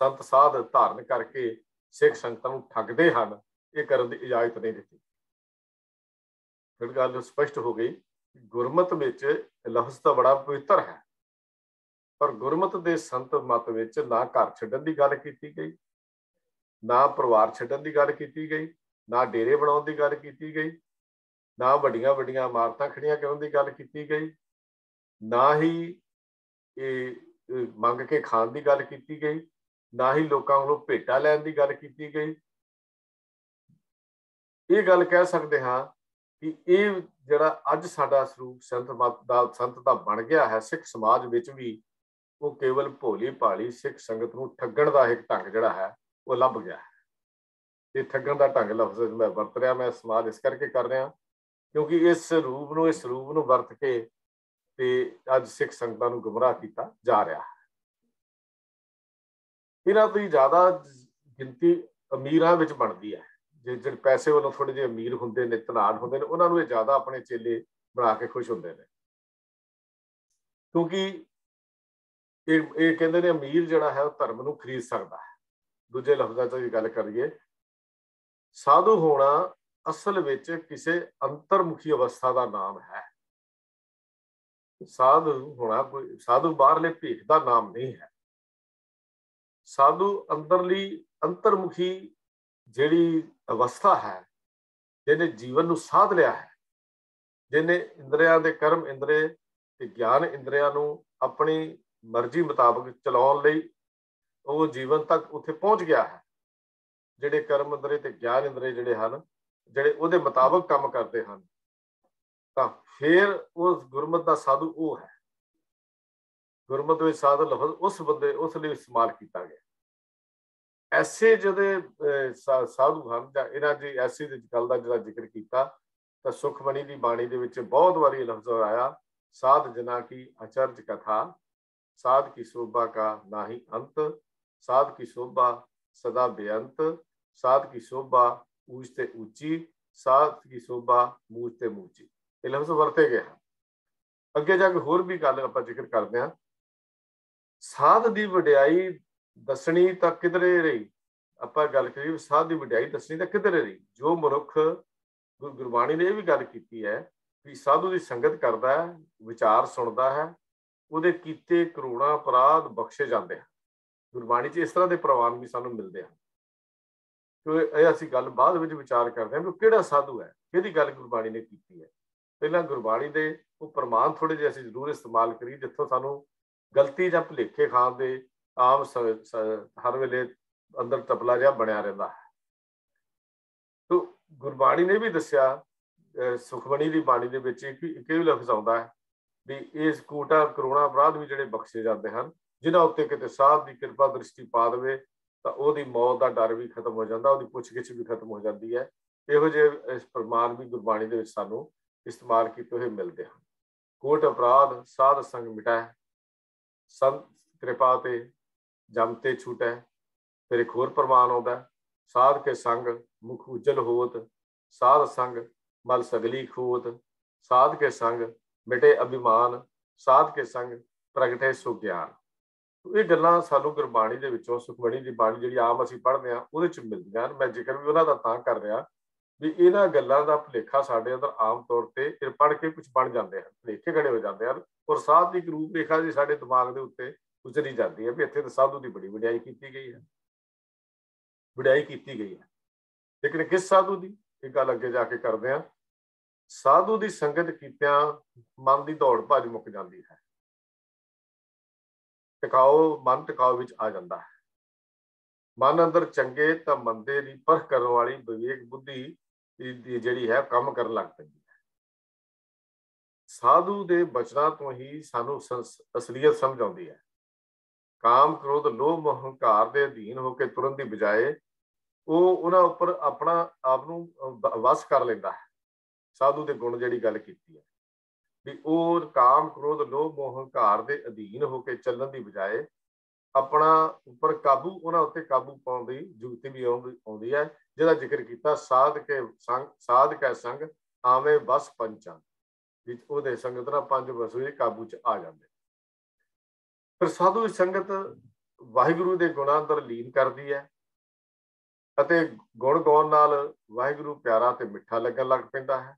ਸੰਤ ਸਾਧ ਧਾਰਨ ਕਰਕੇ ਸਿੱਖ ਸੰਗਤਾਂ ਨੂੰ ਠੱਗਦੇ ਹਨ, ਇਹ ਕਰਨ ਦੀ ਇਜਾਜ਼ਤ ਨਹੀਂ ਦਿੱਤੀ। ਫਿਰ ਗੱਲ ਸਪਸ਼ਟ ਹੋ ਗਈ, ਗੁਰਮਤ ਵਿੱਚ ਲਫ਼ਜ਼ ਤਾਂ ਬੜਾ ਪਵਿੱਤਰ ਹੈ, ਪਰ ਗੁਰਮਤ ਦੇ ਸੰਤ ਮਤ ਵਿੱਚ ਨਾ ਘਰ ਛੱਡਣ ਦੀ ਗੱਲ ਕੀਤੀ ਗਈ, ਨਾ ਪਰਿਵਾਰ ਛੱਡਣ ਦੀ ਗੱਲ ਕੀਤੀ ਗਈ, ਨਾ ਡੇਰੇ ਬਣਾਉਣ ਦੀ ਗੱਲ ਕੀਤੀ ਗਈ, ਨਾ ਵੱਡੀਆਂ ਵੱਡੀਆਂ ਇਮਾਰਤਾਂ ਖੜੀਆਂ ਕਰਨ ਦੀ ਗੱਲ ਕੀਤੀ ਗਈ, ਨਾ ਹੀ ਇਹ ਮੰਗ ਕੇ ਖਾਣ ਦੀ ਗੱਲ ਕੀਤੀ ਗਈ, ਨਾ ਹੀ ਲੋਕਾਂ ਕੋਲੋਂ ਭੇਟਾ ਲੈਣ ਦੀ ਗੱਲ ਕੀਤੀ ਗਈ। ਇਹ ਗੱਲ ਕਹਿ ਸਕਦੇ ਹਾਂ ਕਿ ਇਹ ਜਿਹੜਾ ਅੱਜ ਸਾਡਾ ਸਰੂਪ ਸੰਤ ਦਾ ਬਣ ਗਿਆ ਹੈ ਸਿੱਖ ਸਮਾਜ ਵਿੱਚ ਵੀ, ਉਹ ਕੇਵਲ ਭੋਲੀ ਭਾਲੀ ਸਿੱਖ ਸੰਗਤ ਨੂੰ ਠੱਗਣ ਦਾ ਇੱਕ ਢੰਗ ਜਿਹੜਾ ਹੈ ਉਹ ਲੱਭ ਗਿਆ ਹੈ। ਇਹ ਠੱਗਣ ਦਾ ਢੰਗ ਲਫ਼ਜ਼ ਮੈਂ ਵਰਤ ਰਿਹਾ, ਮੈਂ ਇਸਤੇਮਾਲ ਇਸ ਕਰਕੇ ਕਰ ਰਿਹਾ ਕਿਉਂਕਿ ਇਸ ਰੂਪ ਨੂੰ ਵਰਤ ਕੇ ਤੇ ਅੱਜ ਸਿੱਖ ਸੰਗਤਾਂ ਨੂੰ ਗੁੰਮਰਾਹ ਕੀਤਾ ਜਾ ਰਿਹਾ ਹੈ। ਇਹਨਾਂ ਤੋਂ ਜ਼ਿਆਦਾ ਗਿਣਤੀ ਅਮੀਰਾਂ ਵਿੱਚ ਬਣਦੀ ਹੈ, ਜਿਹੜੇ ਪੈਸੇ ਵੱਲੋਂ ਥੋੜੇ ਜਿਹੇ ਅਮੀਰ ਹੁੰਦੇ ਨੇ, ਧਨਾਢ ਹੁੰਦੇ ਨੇ, ਉਹਨਾਂ ਨੂੰ ਇਹ ਜ਼ਿਆਦਾ ਆਪਣੇ ਚੇਲੇ ਬਣਾ ਕੇ ਖੁਸ਼ ਹੁੰਦੇ ਨੇ, ਕਿਉਂਕਿ ਇਹ ਕਹਿੰਦੇ ਨੇ ਅਮੀਰ ਜਿਹੜਾ ਹੈ ਉਹ ਧਰਮ ਨੂੰ ਖਰੀਦ ਸਕਦਾ ਹੈ। ਦੂਜੇ ਲਫ਼ਜ਼ਾਂ 'ਚ ਵੀ ਗੱਲ ਕਰੀਏ, ਸਾਧੂ ਹੋਣਾ ਅਸਲ ਵਿੱਚ ਕਿਸੇ ਅੰਤਰਮੁਖੀ ਅਵਸਥਾ ਦਾ ਨਾਮ ਹੈ। ਸਾਧੂ ਹੋਣਾ ਕੋਈ ਸਾਧੂ ਬਾਹਰਲੇ ਭੇਖ ਦਾ ਨਾਮ ਨਹੀਂ ਹੈ। ਸਾਧੂ ਅੰਦਰਲੀ ਅੰਤਰਮੁਖੀ ਜਿਹੜੀ ਅਵਸਥਾ ਹੈ, ਜਿਹਨੇ ਜੀਵਨ ਨੂੰ ਸਾਧ ਲਿਆ ਹੈ, ਜਿਹਨੇ ਇੰਦਰੀਆਂ ਦੇ ਕਰਮ ਇੰਦਰੇ ਤੇ ਗਿਆਨ ਇੰਦਰੀਆਂ ਨੂੰ ਆਪਣੀ ਮਰਜ਼ੀ ਮੁਤਾਬਕ ਚਲਾਉਣ ਲਈ ਉਹ ਜੀਵਨ ਤੱਕ ਉੱਥੇ ਪਹੁੰਚ ਗਿਆ ਹੈ, ਜਿਹੜੇ ਕਰਮ ਇੰਦਰੇ ਤੇ ਗਿਆਨ ਇੰਦਰੇ ਜਿਹੜੇ ਹਨ, ਜਿਹੜੇ ਉਹਦੇ ਮੁਤਾਬਕ ਕੰਮ ਕਰਦੇ ਹਨ, ਤਾਂ ਫਿਰ ਉਹ ਗੁਰਮਤ ਦਾ ਸਾਧੂ ਉਹ ਹੈ। ਗੁਰਮਤ ਵਿੱਚ ਸਾਧ ਲਫ਼ਜ਼ ਉਸ ਬੰਦੇ ਉਸ ਲਈ ਇਸਤੇਮਾਲ ਕੀਤਾ ਗਿਆ। ऐसे जदे साधु ਹਨ ਜਾਂ ਇਹਨਾਂ ਦੀ ਐਸੀ ਦੀ ਗੱਲ ਦਾ ਜਿਹੜਾ ਜ਼ਿਕਰ ਕੀਤਾ ਤਾਂ ਸੁਖਮਣੀ ਦੀ ਬਾਣੀ ਦੇ ਵਿੱਚ ਬਹੁਤ ਵਾਰੀ ਲਫ਼ਜ਼ ਆਇਆ ਸਾਧ ਜਨਾ ਕੀ ਅਚਰਜ ਕਥਾ साध की शोभा का नाही अंत साध की शोभा सदा बेअंत साध की शोभा ऊंच ते ऊंची साध की शोभा मूंछ ते मूंची ये लफ्ज वरते गए हैं। अगे जाके होर भी गल आपां जिक्र करते हैं। साध की वडियाई दसनी तां किधरे रही, आपां गल करिए साध की वडियाई दसनी तां किधरे रही। जो मनुख गुरबाणी ने यह भी गल की है कि साधु की संगत करता है, विचार सुनता है, ਉਹਦੇ ਕੀਤੇ ਕਰੋੜਾਂ ਅਪਰਾਧ ਬਖਸ਼ੇ ਜਾਂਦੇ ਹਨ। ਗੁਰਬਾਣੀ 'ਚ ਇਸ ਤਰ੍ਹਾਂ ਦੇ ਪ੍ਰਵਾਨ ਵੀ ਸਾਨੂੰ ਮਿਲਦੇ ਹਨ। ਕਿ ਇਹ ਅਸੀਂ ਗੱਲ ਬਾਅਦ ਵਿੱਚ ਵਿਚਾਰ ਕਰਦੇ ਹਾਂ ਕਿ ਕਿਹੜਾ ਸਾਧੂ ਹੈ, ਕਿਹਦੀ ਗੱਲ ਗੁਰਬਾਣੀ ਨੇ ਕੀਤੀ ਹੈ। ਪਹਿਲਾਂ ਗੁਰਬਾਣੀ ਦੇ ਉਹ ਪ੍ਰਮਾਣ ਥੋੜੇ ਜਿਹੇ ਅਸੀਂ ਜ਼ਰੂਰ ਇਸਤੇਮਾਲ ਕਰੀਏ ਜਿੱਥੋਂ ਸਾਨੂੰ ਗਲਤੀ ਜਾਂ ਭੁਲੇਖੇ ਖਾਣ ਦੇ ਆਮ ਹਰ ਵੇਲੇ ਅੰਦਰ ਤਬਲਾ ਜਿਹਾ ਬਣਿਆ ਰਹਿੰਦਾ ਹੈ। ਤੋ ਗੁਰਬਾਣੀ ਨੇ ਵੀ ਦੱਸਿਆ, ਸੁਖਮਣੀ ਦੀ ਬਾਣੀ ਦੇ ਵਿੱਚ ਇੱਕ ਵੀ ਲਫ਼ਜ਼ ਆਉਂਦਾ ਹੈ ਵੀ ਇਸ ਕੋਟਾ ਕਰੋੜਾਂ ਅਪਰਾਧ ਵੀ ਜਿਹੜੇ ਬਖਸ਼ੇ ਜਾਂਦੇ ਹਨ। ਜਿਨ੍ਹਾਂ ਉੱਤੇ ਕਿਤੇ ਸਾਧ ਦੀ ਕਿਰਪਾ ਦ੍ਰਿਸ਼ਟੀ ਪਾ ਦੇਵੇ ਤਾਂ ਉਹਦੀ ਮੌਤ ਦਾ ਡਰ ਵੀ ਖਤਮ ਹੋ ਜਾਂਦਾ, ਉਹਦੀ ਪੁੱਛਗਿੱਛ ਵੀ ਖਤਮ ਹੋ ਜਾਂਦੀ ਹੈ। ਇਹੋ ਜਿਹੇ ਇਸ ਪ੍ਰਮਾਣ ਵੀ ਗੁਰਬਾਣੀ ਦੇ ਵਿੱਚ ਸਾਨੂੰ ਇਸਤੇਮਾਲ ਕੀਤੇ ਹੋਏ ਮਿਲਦੇ ਹਨ। ਕੋਟ ਅਪਰਾਧ ਸਾਧ ਸੰਗ ਮਿਟਾਏ, ਸੰਤ ਕਿਰਪਾ ਤੇ ਜਮ ਤੇ ਛੂਟੈ। ਫਿਰ ਇੱਕ ਹੋਰ ਪ੍ਰਮਾਣ ਆਉਂਦਾ, ਸਾਧ ਕੇ ਸੰਗ ਮੁਖ ਉਜਲ ਹੋਤ, ਸਾਧ ਸੰਗ ਮਲ ਸਗਲੀ ਖੋਤ, ਸਾਧ ਕੇ ਸੰਗ ਮਿਟੇ ਅਭਿਮਾਨ, ਸਾਧ ਕੇ ਸੰਗ ਪ੍ਰਗਟੇ ਸੋ ਗਿਆਨ। ਇਹ ਗੱਲਾਂ ਸਾਨੂੰ ਗੁਰਬਾਣੀ ਦੇ ਵਿੱਚੋਂ ਸੁਖਮਣੀ ਦੀ ਬਾਣੀ ਜਿਹੜੀ ਆਮ ਅਸੀਂ ਪੜ੍ਹਦੇ ਹਾਂ ਉਹਦੇ 'ਚ ਮਿਲਦੀਆਂ ਹਨ। ਮੈਂ ਜ਼ਿਕਰ ਵੀ ਉਹਨਾਂ ਦਾ ਤਾਂ ਕਰ ਰਿਹਾ ਵੀ ਇਹਨਾਂ ਗੱਲਾਂ ਦਾ ਭੁਲੇਖਾ ਸਾਡੇ ਅੰਦਰ ਆਮ ਤੌਰ ਤੇ ਇਹ ਪੜ੍ਹ ਕੇ ਕੁਝ ਬਣ ਜਾਂਦੇ ਹਨ, ਭੁਲੇਖੇ ਖੜੇ ਹੋ ਜਾਂਦੇ ਹਨ। ਔਰ ਸਾਧ ਦੀ ਇੱਕ ਰੂਪ ਰੇਖਾ ਜੀ ਸਾਡੇ ਦਿਮਾਗ ਦੇ ਉੱਤੇ ਉਚਰੀ ਜਾਂਦੀ ਹੈ ਵੀ ਇੱਥੇ ਤਾਂ ਸਾਧੂ ਦੀ ਬੜੀ ਵਡਿਆਈ ਕੀਤੀ ਗਈ ਹੈ, ਵਡਿਆਈ ਕੀਤੀ ਗਈ ਹੈ। ਲੇਕਿਨ ਕਿਸ ਸਾਧੂ ਦੀ, ਇਹ ਗੱਲ ਅੱਗੇ ਜਾ ਕੇ ਕਰਦੇ ਹਾਂ। ਸਾਧੂ ਦੀ ਸੰਗਤ ਕੀਤਿਆਂ ਮਨ ਦੀ ਦੌੜ ਭੱਜ ਮੁੱਕ ਜਾਂਦੀ ਹੈ, ਟਿਕਾਓ ਮਨ ਟਿਕਾਓ ਵਿੱਚ ਆ ਜਾਂਦਾ ਹੈ। ਮਨ ਅੰਦਰ ਚੰਗੇ ਤਾਂ ਮੰਦੇ ਦੀ ਪਰਖ ਕਰਨ ਵਾਲੀ ਵਿਵੇਕ ਬੁੱਧੀ ਦੀ ਜਿਹੜੀ ਹੈ ਕੰਮ ਕਰਨ ਲੱਗ ਪੈਂਦੀ ਹੈ। ਸਾਧੂ ਦੇ ਬਚਨਾਂ ਤੋਂ ਹੀ ਸਾਨੂੰ ਅਸਲੀਅਤ ਸਮਝ ਆਉਂਦੀ ਹੈ। ਕਾਮ ਕ੍ਰੋਧ ਲੋਭ ਮੋਹ ਹੰਕਾਰ ਦੇ ਅਧੀਨ ਹੋ ਕੇ ਤੁਰਨ ਦੀ ਬਜਾਏ ਉਹ ਉਹਨਾਂ ਉੱਪਰ ਆਪਣਾ ਆਪ ਨੂੰ ਵਸ ਕਰ ਲੈਂਦਾ ਹੈ। ਸਾਧੂ ਦੇ ਗੁਣ ਜਿਹੜੀ ਗੱਲ ਕੀਤੀ ਹੈ ਵੀ ਉਹ ਕਾਮ ਕ੍ਰੋਧ ਲੋਭ ਮੋਹ ਹੰਕਾਰ ਦੇ ਅਧੀਨ ਹੋ ਕੇ ਚੱਲਣ ਦੀ ਬਜਾਏ ਆਪਣਾ ਉੱਪਰ ਕਾਬੂ, ਉਹਨਾਂ ਉੱਤੇ ਕਾਬੂ ਪਾਉਣ ਦੀ ਜੁਗਤੀ ਵੀ ਆਉਂਦੀ ਹੈ, ਜਿਹਦਾ ਜ਼ਿਕਰ ਕੀਤਾ ਸਾਧ ਕੈ ਸੰਗ ਆਵੇਂ ਬਸ ਪੰਚਾਂ ਵਿੱਚ ਉਹਦੇ ਸੰਗਤ ਨਾਲ ਪੰਜ ਵਸੂਏ ਕਾਬੂ 'ਚ ਆ ਜਾਂਦੇ। ਫਿਰ ਸਾਧੂ ਦੀ ਸੰਗਤ ਵਾਹਿਗੁਰੂ ਦੇ ਗੁਣਾਂ ਅੰਦਰ ਲੀਨ ਕਰਦੀ ਹੈ ਅਤੇ ਗੁਣ ਗਾਉਣ ਨਾਲ ਵਾਹਿਗੁਰੂ ਪਿਆਰਾ ਤੇ ਮਿੱਠਾ ਲੱਗਣ ਲੱਗ ਪੈਂਦਾ ਹੈ।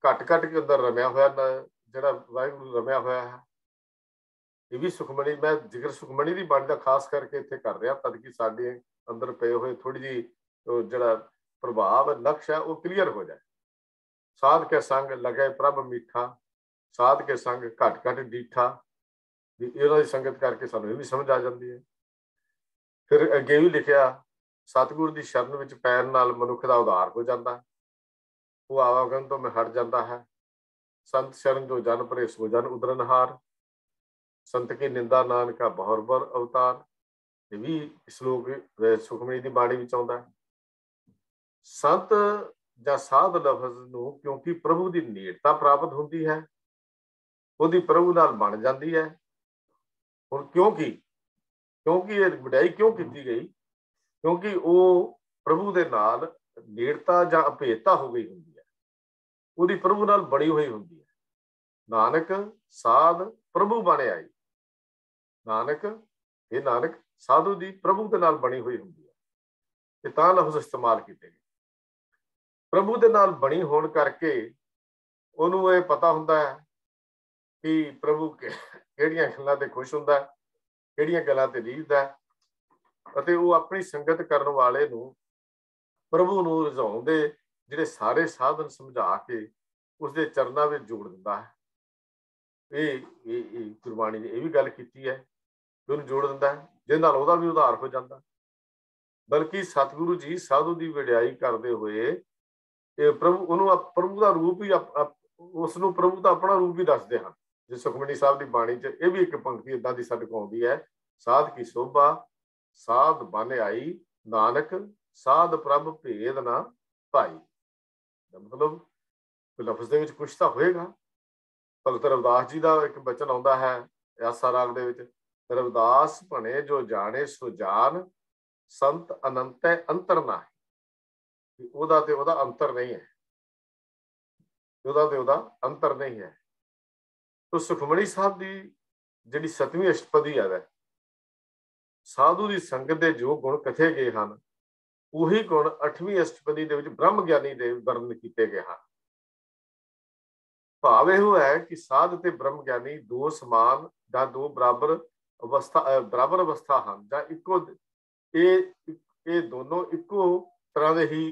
ਘੱਟ ਘੱਟ ਕੇ ਅੰਦਰ ਰਮਿਆ ਹੋਇਆ ਜਿਹੜਾ ਵਾਹਿਗੁਰੂ ਰਮਿਆ ਹੋਇਆ ਹੈ। ਇਹ ਵੀ ਸੁਖਮਣੀ, ਮੈਂ ਜ਼ਿਕਰ ਸੁਖਮਣੀ ਦੀ ਬਾਣੀ ਦਾ ਖਾਸ ਕਰਕੇ ਇੱਥੇ ਕਰ ਰਿਹਾ ਤਦ ਕਿ ਸਾਡੇ ਅੰਦਰ ਪਏ ਹੋਏ ਥੋੜੀ ਜਿਹੀ ਜਿਹੜਾ ਪ੍ਰਭਾਵ ਨਕਸ਼ ਹੈ ਉਹ ਕਲੀਅਰ ਹੋ ਜਾਏ। ਸਾਧ ਕੇ ਸੰਗ ਲਗੇ ਪ੍ਰਭ ਮਿੱਠਾ, ਸਾਧ ਕੇ ਸੰਗ ਘੱਟ ਘੱਟ ਡੀਠਾ, ਵੀ ਇਹਨਾਂ ਦੀ ਸੰਗਤ ਕਰਕੇ ਸਾਨੂੰ ਇਹ ਵੀ ਸਮਝ ਆ ਜਾਂਦੀ ਹੈ। ਫਿਰ ਅੱਗੇ ਵੀ ਲਿਖਿਆ, ਸਤਿਗੁਰ ਦੀ ਸ਼ਰਨ ਵਿੱਚ ਪੈਣ ਨਾਲ ਮਨੁੱਖ ਦਾ ਉਧਾਰ ਹੋ ਜਾਂਦਾ, ਉਹ ਆਵਾਗਨ ਤੋਂ ਮੈਂ ਹਟ ਜਾਂਦਾ ਹੈ। ਸੰਤ ਸ਼ਰਨ ਜੋ ਜਨ ਭਰੇ ਸੋ ਜਨ ਉਦਰਨਹਾਰ, ਸੰਤ ਕੀ ਨਿੰਦਾ ਨਾਨਕਾ ਬਹੁਰਬਰ ਅਵਤਾਰ। ਇਹ ਵੀ ਸ਼ਲੋਕ ਸੁਖਮਣੀ ਦੀ ਬਾਣੀ ਵਿੱਚ ਆਉਂਦਾ ਹੈ। ਸੰਤ ਜਾਂ ਸਾਧ ਲਫ਼ਜ਼ ਨੂੰ ਕਿਉਂਕਿ ਪ੍ਰਭੂ ਦੀ ਨੇੜਤਾ ਪ੍ਰਾਪਤ ਹੁੰਦੀ ਹੈ, ਉਹਦੀ ਪ੍ਰਭੂ ਨਾਲ ਬਣ ਜਾਂਦੀ ਹੈ। ਹੁਣ ਕਿਉਂਕਿ ਇਹ ਵਡਿਆਈ ਕਿਉਂ ਕੀਤੀ ਗਈ? ਕਿਉਂਕਿ ਉਹ ਪ੍ਰਭੂ ਦੇ ਨਾਲ ਨੇੜਤਾ ਜਾਂ ਅਭੇਦਤਾ ਹੋ ਗਈ ਹੁੰਦੀ ਹੈ, ਉਹਦੀ ਪ੍ਰਭੂ ਨਾਲ ਬਣੀ ਹੋਈ ਹੁੰਦੀ ਹੈ। ਨਾਨਕ ਸਾਧ ਪ੍ਰਭੂ ਬਣ ਆਈ, ਨਾਨਕ ਇਹ ਨਾਨਕ ਸਾਧੂ ਦੀ ਪ੍ਰਭੂ ਦੇ ਨਾਲ ਬਣੀ ਹੋਈ ਹੁੰਦੀ ਹੈ। ਇਹ ਤਾਂ ਲਫ਼ਜ਼ ਇਸਤੇਮਾਲ ਕੀਤੇ ਗਏ। ਪ੍ਰਭੂ ਦੇ ਨਾਲ ਬਣੀ ਹੋਣ ਕਰਕੇ ਉਹਨੂੰ ਇਹ ਪਤਾ ਹੁੰਦਾ ਹੈ ਕਿ ਪ੍ਰਭੂ ਕਿਹੜੀਆਂ ਗੱਲਾਂ ਤੇ ਖੁਸ਼ ਹੁੰਦਾ, ਕਿਹੜੀਆਂ ਗੱਲਾਂ ਤੇ ਰੀਝਦਾ, ਅਤੇ ਉਹ ਆਪਣੀ ਸੰਗਤ ਕਰਨ ਵਾਲੇ ਨੂੰ ਪ੍ਰਭੂ ਨੂੰ ਰਿਝਾਉਣ ਦੇ ਜਿਹੜੇ ਸਾਰੇ ਸਾਧਨ ਸਮਝਾ ਕੇ ਉਸਦੇ ਚਰਨਾਂ ਵਿੱਚ ਜੋੜ ਦਿੰਦਾ ਹੈ। ਇਹ ਗੁਰਬਾਣੀ ਨੇ ਇਹ ਵੀ ਗੱਲ ਕੀਤੀ ਹੈ ਕਿ ਉਹਨੂੰ ਜੋੜ ਦਿੰਦਾ ਹੈ, ਜਿਹਦੇ ਨਾਲ ਉਹਦਾ ਵੀ ਉਧਾਰ ਹੋ ਜਾਂਦਾ। ਬਲਕਿ ਸਤਿਗੁਰੂ ਜੀ ਸਾਧੂ ਦੀ ਵਡਿਆਈ ਕਰਦੇ ਹੋਏ ਇਹ ਉਹਨੂੰ ਪ੍ਰਭੂ ਦਾ ਰੂਪ ਹੀ ਉਸ ਨੂੰ ਪ੍ਰਭੂ ਦਾ ਆਪਣਾ ਰੂਪ ਵੀ ਦੱਸਦੇ ਹਨ। ਜੇ ਸੁਖਮਨੀ ਸਾਹਿਬ ਦੀ ਬਾਣੀ 'ਚ ਇਹ ਵੀ ਇੱਕ ਪੰਕਤੀ ਏਦਾਂ ਦੀ ਸਾਡੇ ਕੋਲ ਆਉਂਦੀ ਹੈ, ਸਾਧ ਕੀ ਸੋਭਾ साध बन आई नानक साध प्रभ भेद ना पाई। मतलब लफ्ज़ ਦੇ ਵਿੱਚ ਕੁਛ ਤਾਂ ਹੋਏਗਾ। ਭਗਤ ਰਵਿਦਾਸ ਜੀ ਦਾ ਇੱਕ ਬਚਨ ਆਉਂਦਾ ਹੈ ਆਸਾ ਰਾਗ ਦੇ ਵਿੱਚ, ਰਵਿਦਾਸ ਭਣੇ ਜੋ ਜਾਣੇ ਸੋ ਜਾਨ ਸੰਤ ਅਨੰਤ ਅੰਤਰ ਨਾਹੀ। ਉਹਦਾ ਤੇ ਉਹਦਾ ਅੰਤਰ ਨਹੀਂ ਹੈ, ਉਹਦਾ ਤੇ ਉਹਦਾ ਅੰਤਰ ਨਹੀਂ ਹੈ। ਤੋ ਸੁਖਮਣੀ ਸਾਹਿਬ ਦੀ ਜਿਹੜੀ 7ਵੀਂ ਅਸ਼ਟਪਦੀ ਹੈ, ਸਾਧੂ ਦੀ ਸੰਗਤ ਦੇ ਜੋ ਗੁਣ ਕਥੇ ਗਏ ਹਨ, ਉਹੀ ਗੁਣ 8ਵੀਂ ਅਸ਼ਟਪਦੀ ਦੇ ਵਿੱਚ ਬ੍ਰਹਮ ਗਿਆਨੀ ਦੇ ਵਰਣਨ ਕੀਤੇ ਗਏ ਹਨ। ਭਾਵ ਇਹੋ ਹੈ ਕਿ ਸਾਧ ਤੇ ਬ੍ਰਹਮ ਗਿਆਨੀ ਦੋ ਸਮਾਨ ਜਾਂ ਦੋ ਬਰਾਬਰ ਅਵਸਥਾ ਹਨ, ਜਾਂ ਇੱਕੋ ਇਹ ਦੋਨੋਂ ਇੱਕੋ ਤਰ੍ਹਾਂ ਦੇ ਹੀ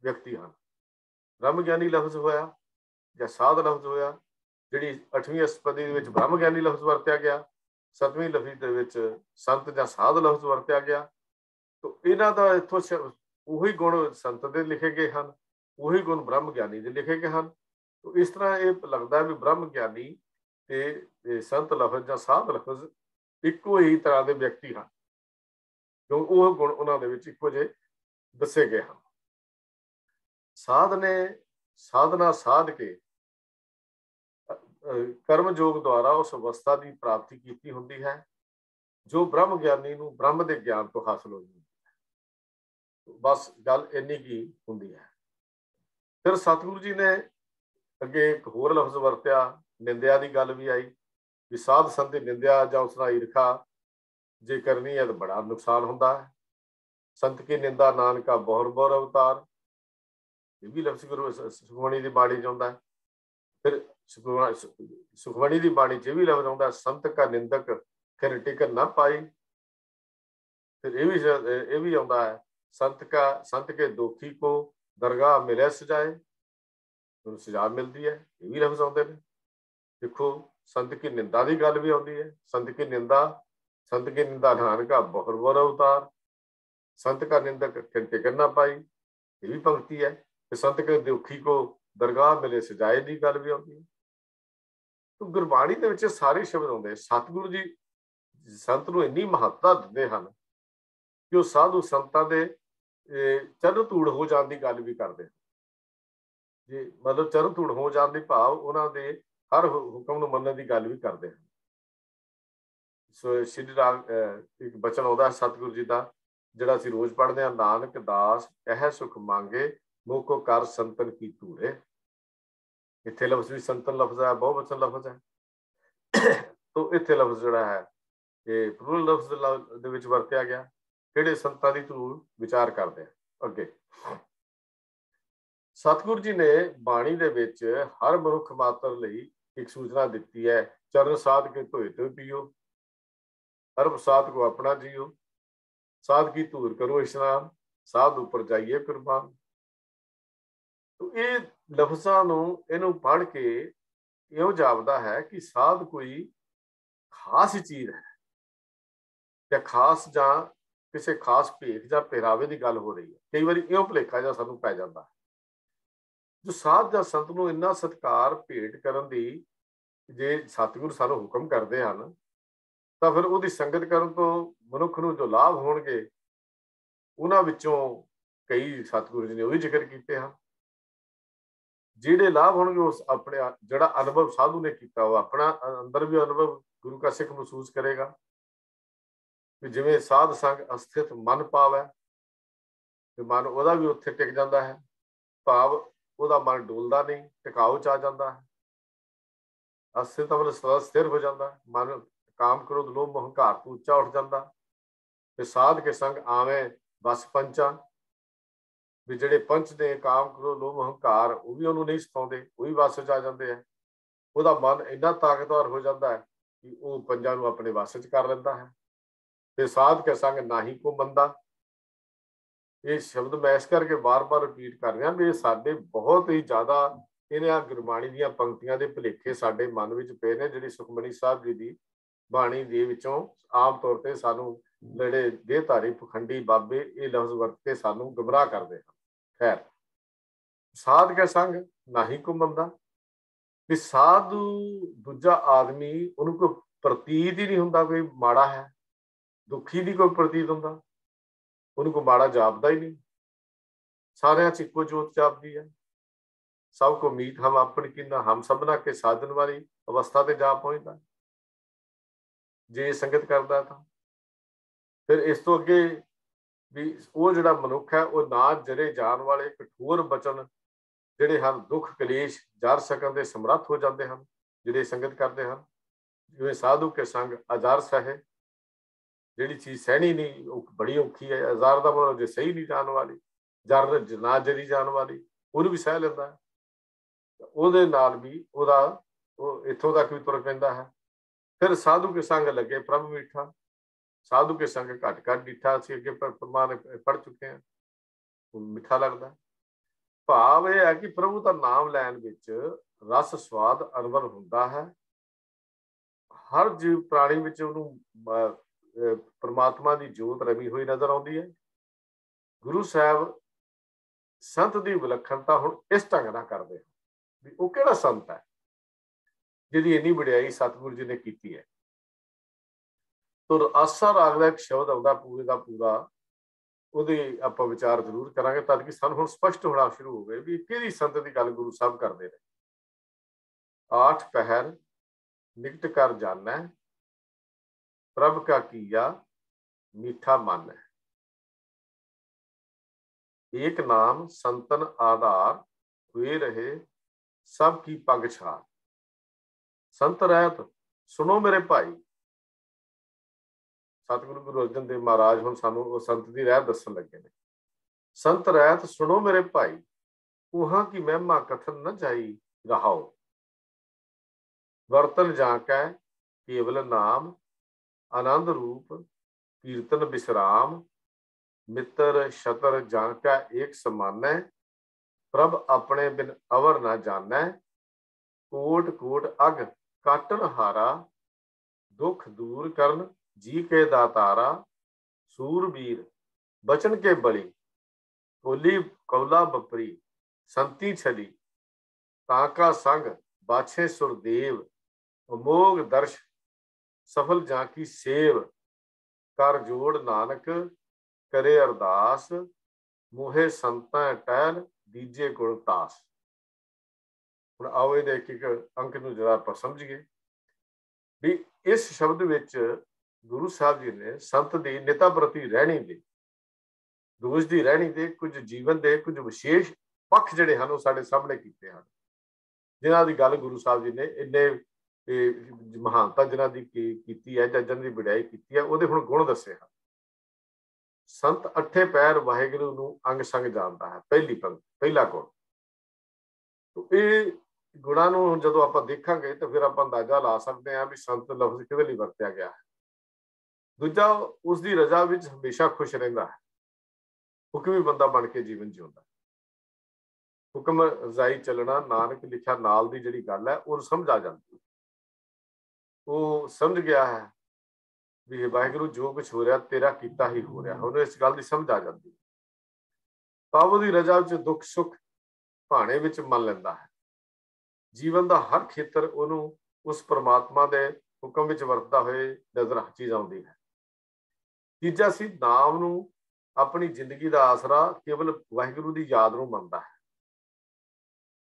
ਵਿਅਕਤੀ ਹਨ। ਬ੍ਰਹਮ ਗਿਆਨੀ ਲਫ਼ਜ਼ ਹੋਇਆ ਜਾਂ ਸਾਧ ਲਫ਼ਜ਼ ਹੋਇਆ। ਜਿਹੜੀ 8ਵੀਂ ਅਸ਼ਟਪਦੀ ਦੇ ਵਿੱਚ ਬ੍ਰਹਮ ਗਿਆਨੀ ਲਫ਼ਜ਼ ਵਰਤਿਆ ਗਿਆ, 7ਵੀਂ ਲਫ਼ਜ਼ ਦੇ ਵਿੱਚ ਸੰਤ ਜਾਂ ਸਾਧ ਲਫ਼ਜ਼ ਵਰਤਿਆ ਗਿਆ। ਤੋ ਇਹਨਾਂ ਦਾ ਇੱਥੋਂ ਉਹੀ ਗੁਣ ਸੰਤ ਦੇ ਲਿਖੇ ਗਏ ਹਨ, ਉਹੀ ਗੁਣ ਬ੍ਰਹਮ ਗਿਆਨੀ ਦੇ ਲਿਖੇ ਗਏ ਹਨ। ਤੋ ਇਸ ਤਰ੍ਹਾਂ ਇਹ ਲੱਗਦਾ ਵੀ ਬ੍ਰਹਮ ਗਿਆਨੀ ਤੇ ਸੰਤ ਲਫ਼ਜ਼ ਜਾਂ ਸਾਧ ਲਫ਼ਜ਼ ਇੱਕੋ ਹੀ ਤਰ੍ਹਾਂ ਦੇ ਵਿਅਕਤੀ ਹਨ, ਕਿਉਂ ਉਹ ਗੁਣ ਉਹਨਾਂ ਦੇ ਵਿੱਚ ਇੱਕੋ ਜਿਹੇ ਦੱਸੇ ਗਏ ਹਨ। ਸਾਧ ਨੇ ਸਾਧਨਾ ਸਾਧ ਕੇ ਕਰਮ ਯੋਗ ਦੁਆਰਾ ਉਸ ਅਵਸਥਾ ਦੀ ਪ੍ਰਾਪਤੀ ਕੀਤੀ ਹੁੰਦੀ ਹੈ ਜੋ ਬ੍ਰਹਮ ਗਿਆਨੀ ਨੂੰ ਬ੍ਰਹਮ ਦੇ ਗਿਆਨ ਤੋਂ ਹਾਸਲ ਹੋਈ ਹੁੰਦੀ ਹੈ। ਬਸ ਗੱਲ ਇੰਨੀ ਕੀ ਹੁੰਦੀ ਹੈ। ਫਿਰ ਸਤਿਗੁਰੂ ਜੀ ਨੇ ਅੱਗੇ ਇੱਕ ਹੋਰ ਲਫ਼ਜ਼ ਵਰਤਿਆ, ਨਿੰਦਿਆ ਦੀ ਗੱਲ ਵੀ ਆਈ ਵੀ ਸਾਧ ਸੰਤ ਦੀ ਨਿੰਦਿਆ ਜਾਂ ਉਸ ਨਾਲ ਈਰਖਾ ਜੇ ਕਰਨੀ ਹੈ ਤਾਂ ਬੜਾ ਨੁਕਸਾਨ ਹੁੰਦਾ ਹੈ। ਸੰਤ ਕੀ ਨਿੰਦਾ ਨਾਨਕਾ ਬਹੁਰ ਬਹੁਰ ਅਵਤਾਰ, ਇਹ ਵੀ ਲਫ਼ਜ਼ ਗੁਰੂ ਸੁਖਮਣੀ ਦੀ ਬਾਣੀ 'ਚ ਆਉਂਦਾ ਹੈ। ਫਿਰ ਸੁਖਮਣੀ ਦੀ ਬਾਣੀ 'ਚ ਵੀ ਲਫ਼ਜ਼ ਆਉਂਦਾ, ਸੰਤ ਕਾ ਨਿੰਦਕ ਫਿਰ ਟਿਕਣ ਨਾ ਪਾਈ। ਫਿਰ ਇਹ ਵੀ ਆਉਂਦਾ ਹੈ, ਸੰਤ ਕੇ ਦੋਖੀ ਕੋ ਦਰਗਾਹ ਮਿਲੇ ਸਜਾਏ, ਉਹਨੂੰ ਸਜ਼ਾ ਮਿਲਦੀ ਹੈ। ਇਹ ਵੀ ਲਫ਼ਜ਼ ਆਉਂਦੇ ਨੇ। ਦੇਖੋ ਸੰਤ ਕੀ ਨਿੰਦਾ ਦੀ ਗੱਲ ਵੀ ਆਉਂਦੀ ਹੈ, ਸੰਤ ਕੀ ਨਿੰਦਾ ਨਾਨਕਾ ਬਹੁਰ ਬਹੁਰ ਅਵਤਾਰ, ਸੰਤ ਕਾ ਨਿੰਦਕ ਫਿਰ ਟਿਕਣ ਨਾ ਪਾਈ, ਇਹ ਵੀ ਪੰਕਤੀ ਹੈ। ਤੇ ਸੰਤ ਕੇ ਦੁਖੀ ਕੋ ਦਰਗਾਹ ਮਿਲੇ ਸਜਾਏ ਦੀ ਗੱਲ ਵੀ ਆਉਂਦੀ ਹੈ। ਗੁਰਬਾਣੀ ਦੇ ਵਿੱਚ ਸਾਰੇ ਸ਼ਬਦ ਆਉਂਦੇ। ਸਤਿਗੁਰੂ ਜੀ ਸੰਤ ਨੂੰ ਇੰਨੀ ਮਹੱਤਤਾ ਦਿੰਦੇ ਹਨ ਕਿ ਉਹ ਸਾਧੂ ਸੰਤਾਂ ਦੇ ਚਰਨ ਧੂੜ ਹੋ ਜਾਣ ਦੀ ਗੱਲ ਵੀ ਕਰਦੇ ਹਨ। ਜੀ ਮਤਲਬ ਚਰਨ ਧੂੜ ਹੋ ਜਾਣ ਦੇ ਭਾਵ ਉਹਨਾਂ ਦੇ ਹਰ ਹੁਕਮ ਨੂੰ ਮੰਨਣ ਦੀ ਗੱਲ ਵੀ ਕਰਦੇ ਹਨ। ਸੋ ਸ਼੍ਰੀ ਰਾਗ ਇੱਕ ਬਚਨ ਆਉਂਦਾ ਸਤਿਗੁਰੂ ਜੀ ਦਾ, ਜਿਹੜਾ ਅਸੀਂ ਰੋਜ਼ ਪੜ੍ਹਦੇ ਹਾਂ, ਨਾਨਕ ਦਾਸ ਇਹ ਸੁਖ ਮੰਗੇ ਮੋਕੋ ਕਰ ਸੰਤਨ ਕੀ ਧੂੜੇ। ਇੱਥੇ ਲਫ਼ਜ਼ ਵੀ ਸੰਤਨ ਲਫ਼ਜ਼ ਹੈ, ਬਹੁਵਚਨ ਲਫ਼ਜ਼ ਹੈ। ਤੋ ਇੱਥੇ ਲਫ਼ਜ਼ ਜਿਹੜਾ ਹੈ ਇਹ ਪਲੂਰਲ ਲਫ਼ਜ਼ ਦੇ ਵਿੱਚ ਵਰਤਿਆ ਗਿਆ। ਕਿਹੜੇ ਸੰਤਾਂ ਦੀ ਧੂੜ ਵਿਚਾਰ ਕਰਦੇ ਆ। ਅੱਗੇ ਸਤਿਗੁਰੂ ਜੀ ਨੇ ਬਾਣੀ ਦੇ ਵਿੱਚ ਹਰ ਮਨੁੱਖ ਮਾਤਰ ਲਈ ਇੱਕ ਸੂਚਨਾ ਦਿੱਤੀ ਹੈ, ਚਰਨ ਸਾਧ ਕੇ ਧੋਏ ਤੇ ਪੀਓ, ਅਰਬ ਸਾਧ ਕੋ ਆਪਣਾ ਜੀਓ, ਸਾਧ ਕੀ ਧੂਰ ਕਰੋ ਇਸ਼ਨਾਨ, ਸਾਧ ਉੱਪਰ ਜਾਈਏ ਕੁਰਬਾਨ। ਇਹ ਲਫ਼ਜ਼ਾਂ ਨੂੰ ਇਹਨੂੰ ਪੜ੍ਹ ਕੇ ਇਉਂ ਜਾਪਦਾ ਹੈ ਕਿ ਸਾਧ ਕੋਈ ਖਾਸ ਚੀਜ਼ ਹੈ ਜਾਂ ਖਾਸ ਜਾਂ ਕਿਸੇ ਖਾਸ ਭੇਖ ਜਾਂ ਪਹਿਰਾਵੇ ਦੀ ਗੱਲ ਹੋ ਰਹੀ ਹੈ। ਕਈ ਵਾਰੀ ਇਉਂ ਭੁਲੇਖਾ ਜਾਂ ਸਾਨੂੰ ਪੈ ਜਾਂਦਾ ਹੈ। ਜੋ ਸਾਧ ਜਾਂ ਸੰਤ ਨੂੰ ਇੰਨਾ ਸਤਿਕਾਰ ਭੇਟ ਕਰਨ ਦੀ ਜੇ ਸਤਿਗੁਰੂ ਸਾਨੂੰ ਹੁਕਮ ਕਰਦੇ ਹਨ ਤਾਂ ਫਿਰ ਉਹਦੀ ਸੰਗਤ ਕਰਨ ਤੋਂ ਮਨੁੱਖ ਨੂੰ ਜੋ ਲਾਭ ਹੋਣਗੇ ਉਹਨਾਂ ਵਿੱਚੋਂ ਕਈ ਸਤਿਗੁਰੂ ਜੀ ਨੇ ਉਹ ਵੀ ਜ਼ਿਕਰ ਕੀਤੇ ਹਨ। ਜਿਹੜੇ ਲਾਭ ਹੋਣਗੇ ਉਸ ਆਪਣੇ ਜਿਹੜਾ ਅਨੁਭਵ ਸਾਧੂ ਨੇ ਕੀਤਾ ਉਹ ਆਪਣਾ ਅੰਦਰ ਵੀ ਅਨੁਭਵ ਗੁਰੂ ਕਾ ਸਿੱਖ ਮਹਿਸੂਸ ਕਰੇਗਾ ਕਿ ਜਿਵੇਂ ਸਾਧ ਸੰਗ ਅਸਥਿਤ ਮਨ ਪਾਵੈ, ਤੇ ਮਨ ਉਹਦਾ ਵੀ ਉੱਥੇ ਟਿਕ ਜਾਂਦਾ ਹੈ। ਭਾਵ ਉਹਦਾ ਮਨ ਡੋਲਦਾ ਨਹੀਂ, ਟਿਕਾਊ ਚ ਆ ਜਾਂਦਾ ਹੈ। ਅਸਥਿਤ ਮਤਲਬ ਸਥਿਰ ਹੋ ਜਾਂਦਾ ਮਨ, ਕਾਮ ਕ੍ਰੋਧ ਲੋਭ ਮੋਹ ਹੰਕਾਰ ਤੋਂ ਉੱਚਾ ਉੱਠ ਜਾਂਦਾ। ਤੇ ਸਾਧ ਕੇ ਸੰਗ ਆਵੇਂ ਬਸ ਪੰਚਾਂ, ਵੀ ਜਿਹੜੇ ਪੰਚ ਨੇ ਕਾਮ ਕ੍ਰੋਧ ਲੋਭ ਹੰਕਾਰ ਉਹ ਵੀ ਉਹਨੂੰ ਨਹੀਂ ਸਤਾਉਂਦੇ, ਉਹ ਵੀ ਵਸ ਚ ਆ ਜਾਂਦੇ ਆ। ਉਹਦਾ ਮਨ ਇੰਨਾ ਤਾਕਤਵਰ ਹੋ ਜਾਂਦਾ ਹੈ ਕਿ ਉਹ ਪੰਜਾਂ ਨੂੰ ਆਪਣੇ ਵਸ ਚ ਕਰ ਲੈਂਦਾ ਹੈ। ਤੇ ਸਾਧ ਕੇ ਸੰਗ ਨਾਹੀ ਕੋ ਮੰਦਾ, ਇਹ ਸ਼ਬਦ ਮੈਂ ਇਸ ਕਰਕੇ ਵਾਰ-ਵਾਰ ਰਿਪੀਟ ਕਰ ਰਿਹਾ ਵੀ ਇਹ ਸਾਡੇ ਬਹੁਤ ਹੀ ਜ਼ਿਆਦਾ ਇਹਨਾਂ ਗੁਰਬਾਣੀ ਦੀਆਂ ਪੰਕਤੀਆਂ ਦੇ ਭੁਲੇਖੇ ਸਾਡੇ ਮਨ ਵਿੱਚ ਪਏ ਨੇ, ਜਿਹੜੀ ਸੁਖਮਨੀ ਸਾਹਿਬ ਜੀ ਦੀ ਬਾਣੀ ਦੇ ਵਿੱਚੋਂ ਆਮ ਤੌਰ ਤੇ ਸਾਨੂੰ ਜਿਹੜੇ ਦੇਹਧਾਰੀ ਪਖੰਡੀ ਬਾਬੇ ਇਹ ਲਫ਼ਜ਼ ਵਰਤ ਕੇ ਸਾਨੂੰ ਗੁੰਮਰਾਹ ਕਰਦੇ ਹਨ। ਖੈਰ, ਸਾਧ ਕੇ ਸੰਗ ਨਾਹੀ ਕੋ ਮੰਦਾ, ਕਿ ਸਾਧੂ ਦੂਜਾ ਆਦਮੀ ਉਹਨੂੰ ਕੋਈ ਪ੍ਰਤੀਤ ਹੀ ਨਹੀਂ ਹੁੰਦਾ ਕੋਈ ਮਾੜਾ ਹੈ, दुखी नहीं कोई प्रतीत होंदा, उन्होंने कोई माड़ा जापदा ही नहीं, सारियां च इक्को जोत जापदी है। सबको मीत हम अपनी किन्ना हम सबना के साधन वाली अवस्था ते जा पहुंचता जे संगत करता था। फिर इस तो अगे भी वो जिहड़ा मनुख है वो ना जरे जान वाले कठोर बचन जिहड़े हन दुख कलेश जार सकन दे समर्थ हो जाते हैं जिहड़े संगत करते हैं। जिवें साधु के संग अजार सहे, जिहड़ी चीज सहनी नहीं बड़ी औखी है। अजार का मतलब जो सही नहीं जान वाली, जर ना जरी जान वाली ਉਹਨੂੰ भी सह लेंदा है, ਉਹਦੇ ਨਾਲ भी ਉਹਦਾ ਉਹ ਇੱਥੋਂ तक भी तुर पैंदा है। फिर साधु के संग लगे प्रभ मीठा, साधु के संग घट घट डिठा ਅਸੀਂ ਅੱਗੇ ਪ੍ਰਮਾਣ पढ़ चुके हैं, मिठा लगता। भाव यह है कि प्रभु का नाम लैन विच रस स्वाद अनवर हुंदा है। हर जीव प्राणी विच उहनूं परमात्मा की जोत रमी हुई नजर आउंदी है। गुरु साहब संत की विलक्षणता हुण इस ढंग नाल करदे भी वो किहड़ा संत है जिहदी इन्नी वडियाई सतगुरु जी ने कीती है। तो आसा राग का एक शब्द आउंदा पूरे का पूरा, ਉਹਦੇ ਆਪਾਂ ਵਿਚਾਰ ਜ਼ਰੂਰ ਕਰਾਂਗੇ ਤਾਂ ਕਿ ਸਾਨੂੰ ਹੁਣ ਸਪਸ਼ਟ ਹੋਣਾ ਸ਼ੁਰੂ ਹੋ ਗਏ ਵੀ ਕਿਹੜੀ ਸੰਤ ਦੀ ਗੱਲ ਗੁਰੂ ਸਾਹਿਬ ਕਰਦੇ ਨੇ। आठ पहर निकट कर जाना, प्रभ का किया मीठा मन है, एक नाम संतन आधार हुए रहे सब की पग छार। संत रहत सुनो मेरे भाई, सतगुरु गुरु अर्जन देव महाराज हुण सानू उह संत दी रहत दस्सण लगे ने। संत रहत सुनो मेरे भाई, उहां की महिमा कथन न जाई रहाओ, वर्तन जाकै केवल नाम, आनंद रूप कीर्तन विश्राम, मित्र शतर जाकै एक समानै, प्रभ अपने बिन अवर न जानै, कोट कोट अग काटन हारा, दुख दूर करन जी के दातारा, सूरबीर बचन के बली, कोली कौला बपरी संती छली, ताका संग बाछे सुरदेव, अमोघ दर्श सफल जाकी सेव, कर जोड़ नानक करे अरदास, मुहे संतां टहल दीजे गुण तास। हुण आओ इहदे एक अंक नूं जरा आपां समझीए भी इस शब्द विच गुरु साहब जी ने संत की निता प्रति रहनी दे, रोज की रहनी दे कुछ जीवन के कुछ विशेष पक्ष जिहड़े हन साडे सामने कीते हन, जिन्हां दी गल गुरु साहब जी ने इन्ने महानता जिन्हां दी कीती है जां जिन्हां दी वडियाई कीती है उहदे हुण गुण दस्से हन। संत अठे पैर वाहिगुरू नूं अंग संग जानदा है, पहली पंक्ति पहला गुण। तो ये गुणां नूं जदों आपां देखांगे तो फिर आपां अंदाजा ला सकते हैं भी संत लफ्ज किहदे लई वरतिया गया है। दूजा उसकी रजा विच हमेशा खुश रहिंदा है, हुक्मी बंदा बन के जीवन जिउंदा, हुक्म रजाई चलना नानक लिखा नाल दी जिहड़ी गल है वो समझ आ जाती, वो समझ गया है भी वाहिगुरू जो कुछ हो रहा तेरा कीता ही हो रहा, उन्हें इस गल की समझ आ जाती। पाव दी रजा विच दुख सुख भाणे विच मन लैंदा है, जीवन का हर खेतर उन्हों उस परमात्मा के हुक्म विच वरतदा होए नजर चीज आउंदी है। तीजा सी नाम नूं अपनी जिंदगी का आसरा केवल वाहिगुरू की याद नूं मनदा है।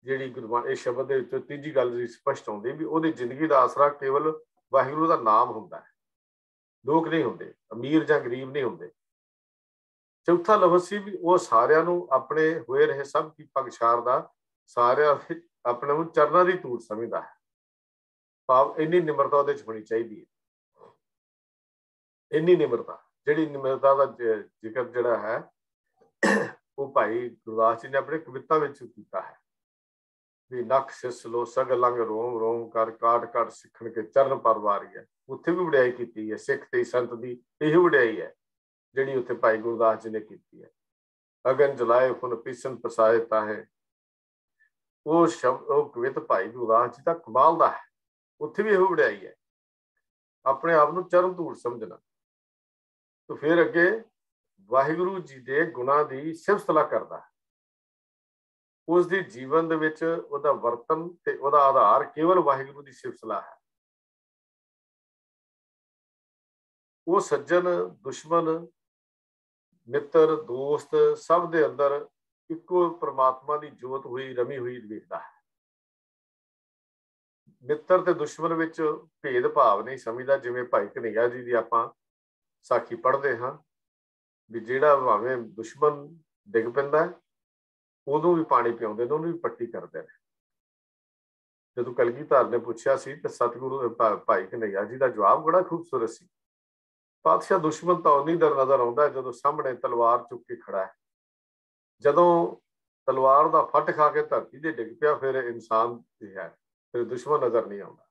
जिहड़ी गुरबाणी इस शब्द दे तीजी गल स्पष्ट आउंदी भी उहदी जिंदगी का आसरा केवल वाहिगुरू का नाम हुंदा है, लोग नहीं हुंदे, अमीर जां गरीब नहीं हुंदे। चौथा लफ्ज़ सी भी वो सारियां नूं अपने होए रहे सब की पगछार दा सारियां अपने नूं चरनां दी धूड़ समझदा है। भाव इन्नी निमरता उहदे च होनी चाहिदी है, इन्नी निमरता जिहड़ी निमरता का जिक्र जिहड़ा है वो भाई गुरदास जी ने अपने कविता विच कीता है भी नख सिस लो सग लंग रोम रोम कर काट काट सिखण के चरण पर वारी है। उत्थे भी वडियाई कीती है, सिख ते संत दी यही वडियाई है जिहड़ी उत्थे भाई गुरदास जी ने कीती है। अगन जलाए फुन पीसन पसाए ताहे, वो शब्द वो कवित भाई गुरदास जी का कमाल दा है, उत्थे भी यही वडियाई है, अपने आप नूं चरण धूड़ समझना। तो फिर अगे वाहिगुरू जी के गुणां की सिफत सलाह करता है, उसके जीवन दे विच उहदा वर्तन ते उहदा आधार केवल वाहिगुरू की सिफत सलाह है। वो सज्जन दुश्मन मित्र दोस्त सब दे अंदर इको परमात्मा की जोत हुई रमी हुई दिखता है। मित्र ते दुश्मन विच भेद भाव नहीं समझदा। जिवें भाई कन्हैया जी की आपां साखी पढ़ते हाँ भी जिहड़ा भावें दुश्मन डिग पैंदा उदों भी पानी पिआउंदे ने, उहनूं भी पट्टी करते हैं। जदों कलगीधर ने पूछा सी तो सतगुरु भाई कन्हैया जी का जवाब बड़ा खूबसूरत सी। पातशाह दुश्मन तो उन्नी देर नजर आता है जदों सामने तलवार चुक के खड़ा है। जदों तलवार का फट खा के धरती से डिग पिया फिर इंसान है, फिर दुश्मन नजर नहीं आता।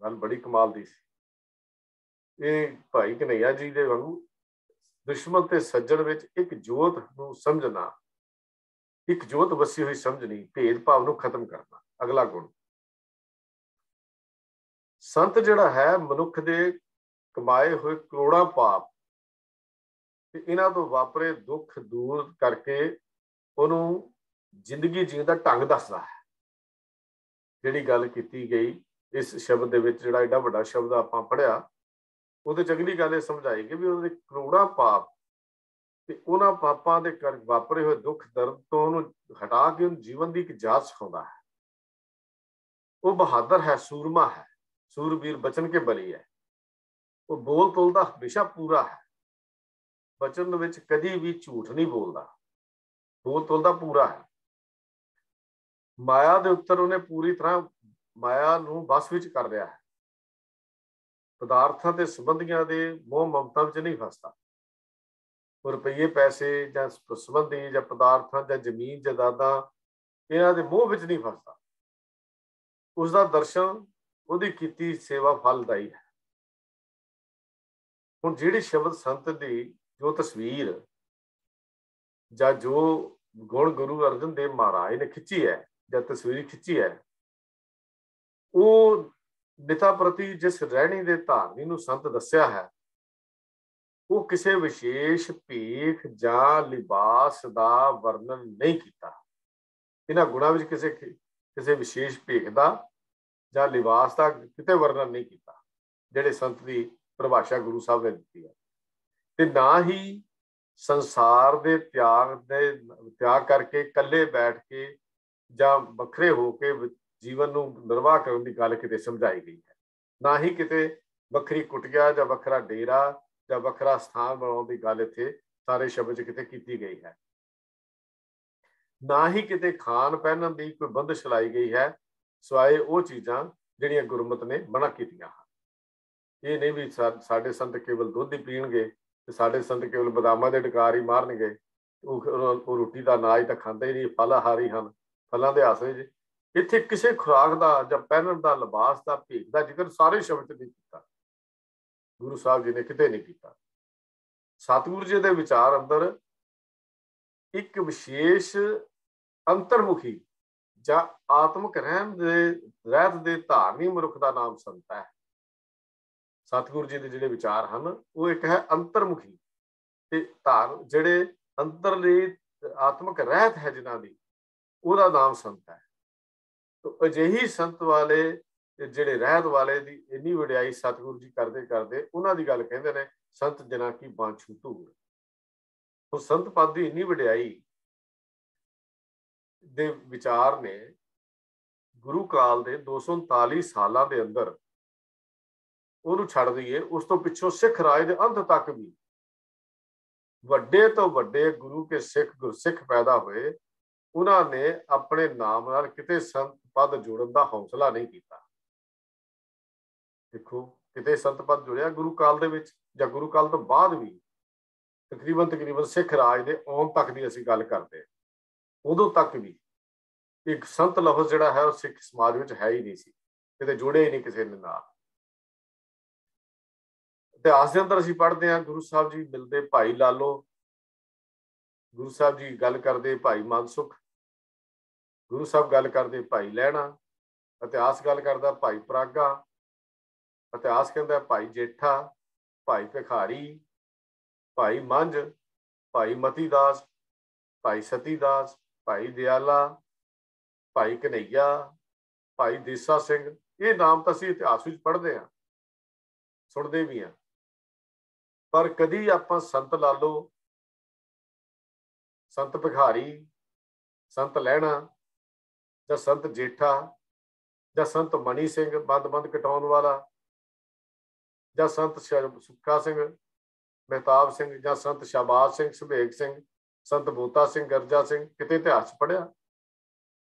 गल बड़ी कमाल दी सी। ये भाई कन्हैया जी के वांगू दुश्मन ते सज्जन विच एक जोत नूं समझना, एक जोत वसी हुई समझनी, भेदभाव नूं खत्म करना अगला गुण। संत जिहड़ा है मनुख दे कमाए हुए करोड़ां पाप ते इन्हां तों वापरे दुख दूर करके उहनूं जिंदगी जीण दा ढंग दसदा है। जिहड़ी गल कीती गई इस शब्द दे विच, जिहड़ा एडा वड्डा शब्द आपां पढ़िया, ਉਹਦੇ 'ਚ अगली गल समझाई कि भी ਉਹਦੇ ਕਰੋੜਾਂ पाप ਤੇ ਉਹਨਾਂ ਪਾਪਾਂ ਦੇ ਕਰ ਵਾਪਰੇ ਹੋਏ ਦੁੱਖ ਦਰਦ ਤੋਂ ਉਹਨੂੰ ਹਟਾ ਕੇ ਉਹਨੂੰ ਜੀਵਨ ਦੀ ਇੱਕ ਜਾਚ ਸਿਖਾਉਂਦਾ ਹੈ। ਉਹ ਬਹਾਦਰ ਹੈ, ਸੂਰਮਾ ਹੈ, ਸੂਰਬੀਰ ਬਚਨ ਕੇ ਬਲੀ ਹੈ। ਉਹ ਬੋਲ ਤੋਲਦਾ ਹਮੇਸ਼ਾ ਪੂਰਾ ਹੈ, ਬਚਨ ਵਿੱਚ ਕਦੀ ਵੀ ਝੂਠ ਨਹੀਂ ਬੋਲਦਾ, ਬੋਲ ਤੋਲਦਾ ਪੂਰਾ ਹੈ। ਮਾਇਆ ਦੇ ਉੱਤਰ ਉਹਨੇ ਪੂਰੀ ਤਰ੍ਹਾਂ ਮਾਇਆ ਨੂੰ ਬਸ ਵਿੱਚ ਕਰ ਲਿਆ ਹੈ। ਪਦਾਰਥਾਂ ਤੇ ਸੰਬੰਧੀਆਂ ਦੇ ਮੋਹ ਮਮਤਾ ਵਿੱਚ ਨਹੀਂ ਫਸਦਾ। रुपये पैसे ਜਾਂ ਸੰਬੰਧੀ ਜਾਂ ਪਦਾਰਥਾਂ ਜਾਂ ਜ਼ਮੀਨ ਜਾਇਦਾਦਾਂ ਇਹਨਾਂ ਦੇ ਮੋਹ ਵਿੱਚ ਨਹੀਂ ਫਸਦਾ। ਉਸ ਦਾ ਦਰਸ਼ਨ ਉਹਦੀ ਕੀਤੀ ਸੇਵਾ ਫਲਦਾਈ ਹੈ। ਹੁਣ ਜਿਹੜੀ ਸ਼ਬਦ ਸੰਤ ਦੀ ਜੋ ਤਸਵੀਰ ਜਾਂ ਜੋ ਗੁਣ ਗੁਰੂ ਅਰਜਨ ਦੇਵ ਮਹਾਰਾਜ ਨੇ ਖਿੱਚੀ ਹੈ ਜਾਂ ਤਸਵੀਰ ਖਿੱਚੀ ਹੈ, ਉਹ ਨਿਤਾ ਪ੍ਰਤੀ ਜਿਸ ਰਹਿਣੀ ਦੇ ਧਾਰਨੀ ਨੂੰ ਸੰਤ ਦੱਸਿਆ ਹੈ, ਉਹ ਕਿਸੇ ਵਿਸ਼ੇਸ਼ ਭੇਖ ਜਾਂ ਲਿਬਾਸ ਦਾ ਵਰਣਨ ਨਹੀਂ ਕੀਤਾ। ਇਹਨਾਂ ਗੁਣਾਂ ਵਿੱਚ ਕਿਸੇ ਵਿਸ਼ੇਸ਼ ਭੇਖ ਦਾ ਜਾਂ ਲਿਬਾਸ ਦਾ ਕਿਤੇ ਵਰਣਨ ਨਹੀਂ ਕੀਤਾ, ਜਿਹੜੇ ਸੰਤ ਦੀ ਪਰਿਭਾਸ਼ਾ ਗੁਰੂ ਸਾਹਿਬ ਨੇ ਦਿੱਤੀ ਹੈ। ਤੇ ਨਾ ਹੀ ਸੰਸਾਰ ਦੇ ਤਿਆਗ ਕਰਕੇ ਇਕੱਲੇ ਬੈਠ ਕੇ ਜਾਂ ਵੱਖਰੇ ਹੋ ਕੇ ਜੀਵਨ ਨੂੰ ਨਿਰਵਾਹ ਕਰਨ ਦੀ ਗੱਲ ਕਿਤੇ ਸਮਝਾਈ ਗਈ ਹੈ। ਨਾ ਹੀ ਕਿਤੇ ਵੱਖਰੀ ਕੁਟੀਆ ਜਾਂ ਵੱਖਰਾ ਡੇਰਾ ਜਾਂ ਵੱਖਰਾ ਸਥਾਨ ਬਣਾਉਣ ਦੀ ਗੱਲ ਇੱਥੇ ਸਾਰੇ ਸ਼ਬਦ 'ਚ ਕਿਤੇ ਕੀਤੀ ਗਈ ਹੈ। ਨਾ ਹੀ ਕਿਤੇ ਖਾਣ ਪਹਿਨਣ ਦੀ ਕੋਈ ਬੰਦਿਸ਼ ਲਾਈ ਗਈ ਹੈ, ਸਿਵਾਏ ਉਹ ਚੀਜ਼ਾਂ ਜਿਹੜੀਆਂ ਗੁਰਮਤਿ ਨੇ ਮਨਾ ਕੀਤੀਆਂ ਹਨ। ਇਹ ਨਹੀਂ ਵੀ ਸਾਡੇ ਸੰਤ ਕੇਵਲ ਦੁੱਧ ਹੀ ਪੀਣਗੇ ਤੇ ਸਾਡੇ ਸੰਤ ਕੇਵਲ ਬਦਾਮਾਂ ਦੇ ਡਕਾਰ ਹੀ ਮਾਰਨਗੇ, ਉਹ ਰੋਟੀ ਦਾ ਅਨਾਜ ਤਾਂ ਖਾਂਦੇ ਹੀ ਨਹੀਂ, ਫਲਾਹਾਰੀ ਹਨ, ਫਲਾਂ ਦੇ ਆਸਰੇ 'ਚ। ਇੱਥੇ ਕਿਸੇ ਖੁਰਾਕ ਦਾ ਜਾਂ ਪਹਿਨਣ ਦਾ, ਲਿਬਾਸ ਦਾ, ਭੇਖ ਦਾ ਜ਼ਿਕਰ ਸਾਰੇ ਸ਼ਬਦ 'ਚ ਨਹੀਂ ਕੀਤਾ, ਗੁਰੂ ਸਾਹਿਬ ਜੀ ਨੇ ਕਿਤੇ ਨਹੀਂ ਕੀਤਾ। ਸਤਿਗੁਰੂ ਜੀ ਦੇ ਵਿਚਾਰ ਅੰਦਰ ਇੱਕ ਵਿਸ਼ੇਸ਼ ਅੰਤਰਮੁਖੀ ਜਾਂ ਆਤਮਿਕ ਰਹਿਤ ਦੇ ਧਾਰਨੀ ਮਨੁੱਖ ਦਾ ਨਾਮ ਸੰਤ ਹੈ। ਸਤਿਗੁਰੂ ਜੀ ਦੇ ਜਿਹੜੇ ਵਿਚਾਰ ਹਨ ਉਹ ਇੱਕ ਹੈ ਅੰਤਰਮੁਖੀ ਤੇ ਜਿਹੜੇ ਅੰਦਰਲੀ ਆਤਮਿਕ ਰਹਿਤ ਹੈ ਜਿਨ੍ਹਾਂ ਦੀ, ਉਹਦਾ ਨਾਮ ਸੰਤ ਹੈ। ਅਜਿਹੀ ਸੰਤ ਵਾਲੇ ਜਿਹੜੇ ਰਹਿਤ ਵਾਲੇ ਦੀ ਇੰਨੀ ਵਡਿਆਈ ਸਤਿਗੁਰੂ ਜੀ ਕਰਦੇ ਕਰਦੇ ਉਹਨਾਂ ਦੀ ਗੱਲ ਕਹਿੰਦੇ ਨੇ, ਸੰਤ ਜਨਾਂ ਕੀ ਬਾਂਛੂ ਧੂੜ। ਉਹ ਸੰਤ ਪਦ ਦੀ ਇੰਨੀ ਵਡਿਆਈ ਦੇ ਵਿਚਾਰ ਨੇ ਗੁਰੂ ਕਾਲ ਦੇ 239 ਸਾਲਾਂ ਦੇ ਅੰਦਰ ਉਹਨੂੰ ਛੱਡ ਦਈਏ, ਉਸ ਤੋਂ ਪਿੱਛੋਂ ਸਿੱਖ ਰਾਜ ਦੇ ਅੰਤ ਤੱਕ ਵੀ ਵੱਡੇ ਤੋਂ ਵੱਡੇ ਗੁਰੂ ਕੇ ਗੁਰਸਿੱਖ ਪੈਦਾ ਹੋਏ, ਉਹਨਾਂ ਨੇ ਆਪਣੇ ਨਾਮ ਨਾਲ ਕਿਤੇ ਸੰਤ ਪਦ ਜੋੜਨ ਦਾ ਹੌਸਲਾ ਨਹੀਂ ਕੀਤਾ। ਦੇਖੋ ਕਿਤੇ ਸੰਤ ਪਦ ਜੁੜਿਆ ਗੁਰੂ ਕਾਲ ਦੇ ਵਿੱਚ ਜਾਂ ਗੁਰੂ ਕਾਲ ਤੋਂ ਬਾਅਦ ਵੀ ਤਕਰੀਬਨ ਸਿੱਖ ਰਾਜ ਦੇ ਆਉਣ ਤੱਕ ਦੀ ਅਸੀਂ ਗੱਲ ਕਰਦੇ, ਉਦੋਂ ਤੱਕ ਵੀ ਇੱਕ ਸੰਤ ਲਫ਼ਜ਼ ਜਿਹੜਾ ਹੈ ਉਹ ਸਿੱਖ ਸਮਾਜ ਵਿੱਚ ਹੈ ਹੀ ਨਹੀਂ ਸੀ, ਕਿਤੇ ਜੁੜਿਆ ਹੀ ਨਹੀਂ ਕਿਸੇ ਨੇ ਨਾਲ। ਇਤਿਹਾਸ ਦੇ ਅੰਦਰ ਅਸੀਂ ਪੜ੍ਹਦੇ ਹਾਂ ਗੁਰੂ ਸਾਹਿਬ ਜੀ ਮਿਲਦੇ ਭਾਈ ਲਾਲੋ, ਗੁਰੂ ਸਾਹਿਬ ਜੀ ਗੱਲ ਕਰਦੇ ਭਾਈ ਮਾਨਸੁਖ, ਗੁਰੂ ਸਾਹਿਬ ਗੱਲ ਕਰਦੇ ਭਾਈ ਲਹਿਣਾ, ਇਤਿਹਾਸ ਗੱਲ ਕਰਦਾ ਭਾਈ ਪਰਾਗਾ, ਇਤਿਹਾਸ ਕਹਿੰਦਾ ਭਾਈ ਜੇਠਾ, ਭਾਈ ਭਿਖਾਰੀ, ਭਾਈ ਮੰਝ, ਭਾਈ ਮਤੀ ਦਾਸ, ਭਾਈ ਸਤੀ ਦਾਸ, ਭਾਈ ਦਿਆਲਾ, ਭਾਈ ਕਨਈਆ, ਭਾਈ ਦੇਸਾ ਸਿੰਘ। ਇਹ ਨਾਮ ਤਾਂ ਅਸੀਂ ਇਤਿਹਾਸ ਵਿੱਚ ਪੜ੍ਹਦੇ ਹਾਂ, ਸੁਣਦੇ ਵੀ ਹਾਂ, पर कदी आपां संत लालो, संत भिखारी, संत लहणा जां संत जेठा जां संत मणि सिंह बंद कटाउण वाला जां संत सुक्खा सिंह ਮਹਿਤਾਬ ਸਿੰਘ ਜਾਂ ਸੰਤ ਸ਼ਾਬਾਸ਼ ਸਿੰਘ ਸੁਭੇਗ ਸਿੰਘ ਸੰਤ ਬੂਟਾ ਸਿੰਘ ਗਰਜਾ ਸਿੰਘ ਕਿਤੇ ਇਤਿਹਾਸ ਪੜ੍ਹਿਆ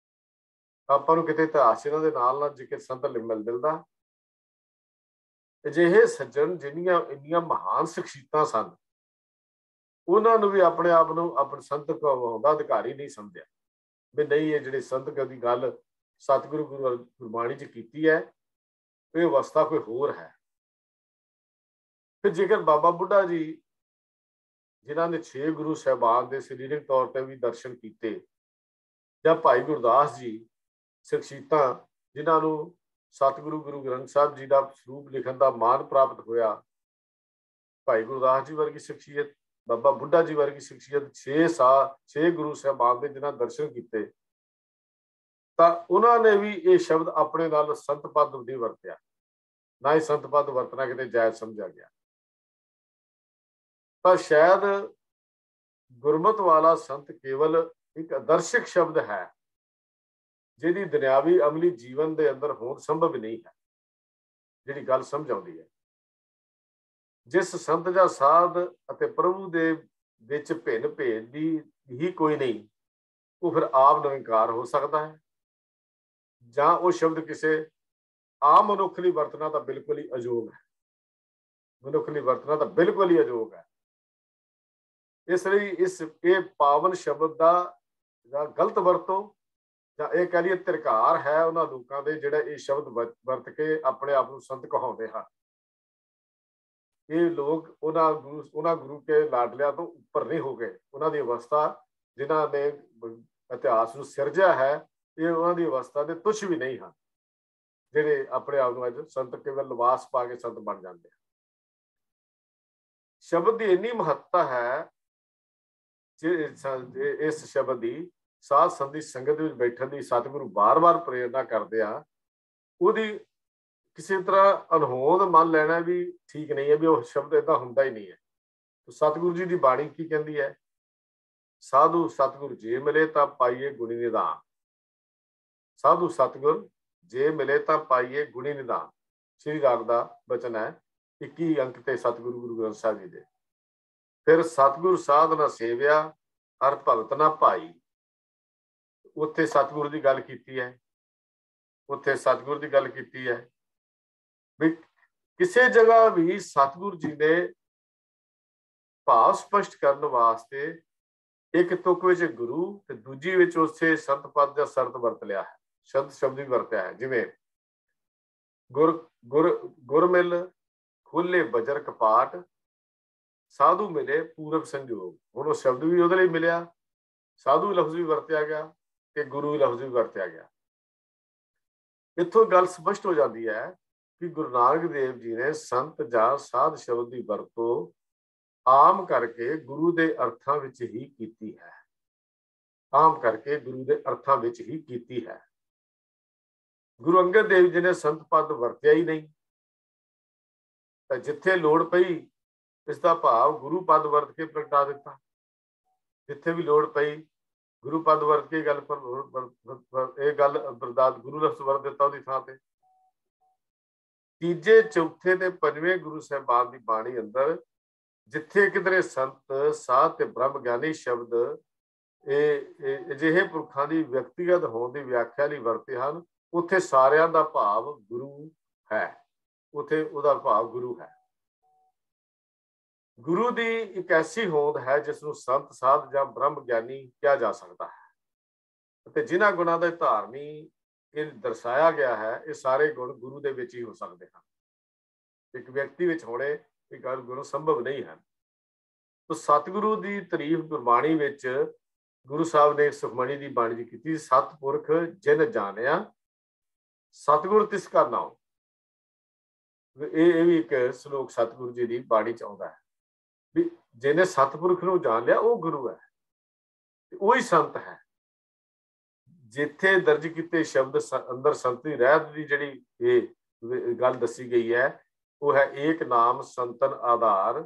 ਆਪਾਂ ਨੂੰ ਕਿਤੇ ਇਤਿਹਾਸ ਇਹਨਾਂ ਦੇ ਨਾਲ ਜ਼ਿਕਰ ਸੰਤ ਮਿਲਦਾ। ਅਜਿਹੇ ਸੱਜਣ ਜਿੰਨੀਆਂ ਇੰਨੀਆਂ ਮਹਾਨ ਸ਼ਖਸੀਅਤਾਂ ਸਨ ਉਹਨਾਂ ਨੂੰ ਵੀ ਆਪਣੇ ਆਪ ਨੂੰ ਆਪਣੇ ਸੰਤ ਕਹਾਉਣ ਦਾ ਅਧਿਕਾਰੀ ਨਹੀਂ ਸਮਝਿਆ ਵੀ ਨਹੀਂ ਇਹ ਜਿਹੜੇ ਸੰਤ ਦੀ ਗੱਲ ਸਤਿਗੁਰੂ ਗੁਰਬਾਣੀ 'ਚ ਕੀਤੀ ਹੈ ਇਹ ਅਵਸਥਾ ਕੋਈ ਹੋਰ ਹੈ। ਫਿਰ ਜੇਕਰ ਬਾਬਾ ਬੁੱਢਾ ਜੀ ਜਿਨ੍ਹਾਂ ਨੇ 6 ਗੁਰੂ ਸਾਹਿਬਾਨ ਦੇ ਸਰੀਰਕ ਤੌਰ ਤੇ ਵੀ ਦਰਸ਼ਨ ਕੀਤੇ ਜਾਂ ਭਾਈ ਗੁਰਦਾਸ ਜੀ ਸ਼ਖਸੀਅਤਾਂ ਜਿਨ੍ਹਾਂ ਨੂੰ ਸਤਿਗੁਰੂ ਗੁਰੂ ਗ੍ਰੰਥ ਸਾਹਿਬ ਜੀ ਦਾ ਸਰੂਪ ਲਿਖਣ ਦਾ ਮਾਣ ਪ੍ਰਾਪਤ ਹੋਇਆ, ਭਾਈ ਗੁਰਦਾਸ ਜੀ ਵਰਗੀ ਸ਼ਖਸੀਅਤ, ਬਾਬਾ ਬੁੱਢਾ ਜੀ ਵਰਗੀ ਸ਼ਖਸੀਅਤ 6 ਗੁਰੂ ਸਾਹਿਬਾਨ ਦੇ ਜਿਨ੍ਹਾਂ ਦਰਸ਼ਨ ਕੀਤੇ ਤਾਂ ਉਹਨਾਂ ਨੇ ਵੀ ਇਹ ਸ਼ਬਦ ਆਪਣੇ ਨਾਲ ਸੰਤ ਪਦ ਨਹੀਂ ਵਰਤਿਆ, ਨਾ ਹੀ ਸੰਤ ਪਦ ਵਰਤਣਾ ਕਿਤੇ ਜਾਇਜ਼ ਸਮਝਿਆ ਗਿਆ। ਤਾਂ ਸ਼ਾਇਦ ਗੁਰਮਤ ਵਾਲਾ ਸੰਤ ਕੇਵਲ ਇੱਕ ਆਦਰਸ਼ਕ ਸ਼ਬਦ ਹੈ ਜਿਹਦੀ ਦੁਨਿਆਵੀ ਅਮਲੀ ਜੀਵਨ ਦੇ ਅੰਦਰ ਹੋਂਦ ਸੰਭਵ ਨਹੀਂ ਹੈ। ਜਿਹੜੀ ਗੱਲ ਸਮਝ ਆਉਂਦੀ ਹੈ ਜਿਸ ਸੰਤ ਜਾਂ ਸਾਧ ਅਤੇ ਪ੍ਰਭੂ ਦੇ ਵਿੱਚ ਭਿੰਨ ਭੇਦ ਦੀ ਹੀ ਕੋਈ ਨਹੀਂ ਉਹ ਫਿਰ ਆਪ ਨਿਰੰਕਾਰ ਹੋ ਸਕਦਾ ਹੈ ਜਾਂ ਉਹ ਸ਼ਬਦ ਕਿਸੇ ਆਮ ਮਨੁੱਖ ਲਈ ਵਰਤਣਾ ਤਾਂ ਬਿਲਕੁਲ ਹੀ ਅਯੋਗ ਹੈ। ਮਨੁੱਖ ਲਈ ਵਰਤਣਾ ਤਾਂ ਬਿਲਕੁਲ ਹੀ ਅਯੋਗ ਹੈ। ਇਸ ਲਈ ਇਹ ਪਾਵਨ ਸ਼ਬਦ ਦਾ ਗਲਤ ਵਰਤੋਂ ਜਾਂ ਇਹ ਕਹਿ ਲਈਏ ਧਿਰਕਾਰ ਹੈ ਉਹਨਾਂ ਲੋਕਾਂ ਦੇ ਜਿਹੜੇ ਇਹ ਸ਼ਬਦ ਵਰਤ ਕੇ ਆਪਣੇ ਆਪ ਨੂੰ ਸੰਤ ਕਹਾਉਂਦੇ ਹਨ। ਇਹ ਲੋਕ ਉਹਨਾਂ ਗੁਰੂ ਕੇ ਲਾਡਲਿਆਂ ਤੋਂ ਉੱਪਰ ਨਹੀਂ ਹੋ ਗਏ। ਉਹਨਾਂ ਦੀ ਅਵਸਥਾ ਜਿਨ੍ਹਾਂ ਨੇ ਇਤਿਹਾਸ ਨੂੰ ਸਿਰਜਿਆ ਹੈ ਇਹ ਉਹਨਾਂ ਦੀ ਅਵਸਥਾ ਦੇ ਤੁੱਛ ਵੀ ਨਹੀਂ ਹਨ ਜਿਹੜੇ ਆਪਣੇ ਆਪ ਨੂੰ ਅੱਜ ਸੰਤ ਕੇਵਲ ਲਿਬਾਸ ਪਾ ਕੇ ਸੰਤ ਬਣ ਜਾਂਦੇ ਹਨ। ਸ਼ਬਦ ਦੀ ਇੰਨੀ ਮਹੱਤਤਾ ਹੈ ਇਸ ਸ਼ਬਦ ਦੀ ਸਾਧ ਸੰਗਤ ਦੀ ਸੰਗਤ ਵਿੱਚ ਬੈਠਣ ਦੀ ਸਤਿਗੁਰੂ ਬਾਰ-ਬਾਰ ਪ੍ਰੇਰਨਾ ਕਰਦੇ ਆ ਉਹਦੀ ਕਿਸੇ ਤਰ੍ਹਾਂ ਅਨਹੋਂਦ ਮੰਨ ਲੈਣਾ ਵੀ ਠੀਕ ਨਹੀਂ ਹੈ ਵੀ ਉਹ ਸ਼ਬਦ ਏਦਾਂ ਹੁੰਦਾ ਹੀ ਨਹੀਂ ਹੈ। ਸਤਿਗੁਰੂ ਜੀ ਦੀ ਬਾਣੀ ਕੀ ਕਹਿੰਦੀ ਹੈ? ਸਾਧੂ ਸਤਿਗੁਰ ਜੇ ਮਿਲੇ ਤਾਂ ਪਾਈਏ ਗੁਣੀ ਨਿਧਾਨ। ਸਾਧੂ ਸਤਿਗੁਰ ਜੇ ਮਿਲੇ ਤਾਂ ਪਾਈਏ ਗੁਣੀ ਨਿਧਾਨ। ਸ਼੍ਰੀ ਰਾਗ ਦਾ ਬਚਨ ਹੈ 21 ਅੰਕ ਤੇ ਸਤਿਗੁਰੂ ਗੁਰੂ ਗ੍ਰੰਥ ਸਾਹਿਬ ਜੀ ਦੇ। ਫਿਰ ਸਤਿਗੁਰ ਸਾਧ ਨਾ ਸੇਵਿਆ ਹਰ ਭਗਤ ਨਾ ਭਾਈ। ਉੱਥੇ ਸਤਿਗੁਰੂ ਦੀ ਗੱਲ ਕੀਤੀ ਹੈ, ਉੱਥੇ ਸਤਿਗੁਰੂ ਦੀ ਗੱਲ ਕੀਤੀ ਹੈ ਵੀ ਕਿਸੇ ਜਗ੍ਹਾ ਵੀ ਸਤਿਗੁਰੂ ਜੀ ਨੇ ਭਾਵ ਸਪਸ਼ਟ ਕਰਨ ਵਾਸਤੇ ਇੱਕ ਤੁਕ ਵਿੱਚ ਗੁਰੂ ਤੇ ਦੂਜੀ ਵਿੱਚ ਉਸੇ ਸੰਤ ਪਦ ਜਾਂ ਸ਼ਰਤ ਵਰਤ ਲਿਆ ਹੈ, ਸ਼ਬਦ ਵੀ ਵਰਤਿਆ ਹੈ। ਜਿਵੇਂ ਗੁਰ ਮਿਲ ਖੁੱਲੇ ਬਜਰ ਕਪਾਟ ਸਾਧੂ ਮਿਲੇ ਪੂਰਬ ਸੰਜੋਗ। ਹੁਣ ਉਹ ਸ਼ਬਦ ਵੀ ਉਹਦੇ ਲਈ ਮਿਲਿਆ, ਸਾਧੂ ਲਫ਼ਜ਼ ਵੀ ਵਰਤਿਆ ਗਿਆ ਤੇ ਗੁਰੂ ਲਫ਼ਜ਼ ਵੀ ਵਰਤਿਆ ਗਿਆ। ਇੱਥੋਂ ਗੱਲ ਸਪਸ਼ਟ ਹੋ ਜਾਂਦੀ ਹੈ ਕਿ ਗੁਰੂ ਨਾਨਕ ਦੇਵ ਜੀ ਨੇ ਸੰਤ ਜਾਂ ਸਾਧ ਸ਼ਬਦ ਦੀ ਵਰਤੋਂ ਆਮ ਕਰਕੇ ਗੁਰੂ ਦੇ ਅਰਥਾਂ ਵਿੱਚ ਹੀ ਕੀਤੀ ਹੈ। ਆਮ ਕਰਕੇ ਗੁਰੂ ਦੇ ਅਰਥਾਂ ਵਿੱਚ ਹੀ ਕੀਤੀ ਹੈ। ਗੁਰੂ ਅੰਗਦ ਦੇਵ ਜੀ ਨੇ ਸੰਤ ਪਦ ਵਰਤਿਆ ਹੀ ਨਹੀਂ। ਤਾਂ ਜਿੱਥੇ ਲੋੜ ਪਈ ਇਸ ਦਾ ਭਾਵ ਗੁਰੂ ਪਦ ਵਰਤ ਕੇ ਪ੍ਰਗਟਾ ਦਿੱਤਾ। ਜਿੱਥੇ ਵੀ ਲੋੜ ਪਈ ਗੁਰੂ ਪਦ ਵਰਤ ਕੇ ਗੱਲ ਇਹ ਗੱਲ ਬਰਦਾਤ ਗੁਰੂ ਲਫ਼ਜ਼ ਵਰਤ ਦਿੱਤਾ ਉਹਦੀ ਥਾਂ ਤੇ। ਤੀਜੇ ਚੌਥੇ ਤੇ ਪੰਜਵੇਂ ਗੁਰੂ ਸਾਹਿਬਾਨ ਦੀ ਬਾਣੀ ਅੰਦਰ ਜਿੱਥੇ ਕਿਧਰੇ ਸੰਤ ਸਾਧ ਤੇ ਬ੍ਰਹਮ ਗਿਆਨੀ ਸ਼ਬਦ ਇਹ ਅਜਿਹੇ ਪੁਰਖਾਂ ਦੀ ਵਿਅਕਤੀਗਤ ਹੋਣ ਦੀ ਵਿਆਖਿਆ ਲਈ ਵਰਤੇ ਹਨ ਉੱਥੇ ਸਾਰਿਆਂ ਦਾ ਭਾਵ ਗੁਰੂ ਹੈ। ਉੱਥੇ ਉਹਦਾ ਭਾਵ ਗੁਰੂ ਹੈ। ਗੁਰੂ ਦੀ ਇੱਕ ਐਸੀ ਹੋਂਦ ਹੈ ਜਿਸ ਨੂੰ ਸੰਤ ਸਾਧ ਜਾਂ ਬ੍ਰਹਮ ਗਿਆਨੀ ਕਿਹਾ ਜਾ ਸਕਦਾ ਹੈ ਅਤੇ ਜਿਨ੍ਹਾਂ ਗੁਣਾਂ ਦਾ ਧਾਰਨੀ ਇਹ ਦਰਸਾਇਆ ਗਿਆ ਹੈ ਇਹ ਸਾਰੇ ਗੁਣ ਗੁਰੂ ਦੇ ਵਿੱਚ ਹੀ ਹੋ ਸਕਦੇ ਹਨ। ਇੱਕ ਵਿਅਕਤੀ ਵਿੱਚ ਹੋਣੇ ਇਹ ਗੁਣ ਸੰਭਵ ਨਹੀਂ ਹਨ। ਤਾਂ ਸਤਿਗੁਰੂ ਦੀ ਤਾਰੀਫ ਗੁਰਬਾਣੀ ਵਿੱਚ ਗੁਰੂ ਸਾਹਿਬ ਨੇ ਸੁਖਮਣੀ ਦੀ ਬਾਣੀ 'ਚ ਕੀਤੀ। ਸਤਿਪੁਰਖ ਜਿਨ ਜਾਣਿਆ ਸਤਿਗੁਰ ਤਿਸ ਕਾ ਨਾਉ। ਇਹ ਵੀ ਇੱਕ ਸ਼ਲੋਕ ਸਤਿਗੁਰੂ ਜੀ ਦੀ ਬਾਣੀ 'ਚ ਆਉਂਦਾ ਹੈ ਵੀ ਜਿਹਨੇ ਸਤਿਪੁਰਖ ਨੂੰ ਜਾਣ ਲਿਆ ਉਹ ਗੁਰੂ ਹੈ, ਉਹੀ ਸੰਤ ਹੈ। ਜਿੱਥੇ ਦਰਜ ਕੀਤੇ ਸ਼ਬਦ ਅੰਦਰ ਸੰਤ ਦੀ ਰਹਿਤ ਦੀ ਜਿਹੜੀ ਇਹ ਗੱਲ ਦੱਸੀ ਗਈ ਹੈ ਉਹ ਹੈ ਏਕ ਨਾਮ ਸੰਤਨ ਆਧਾਰ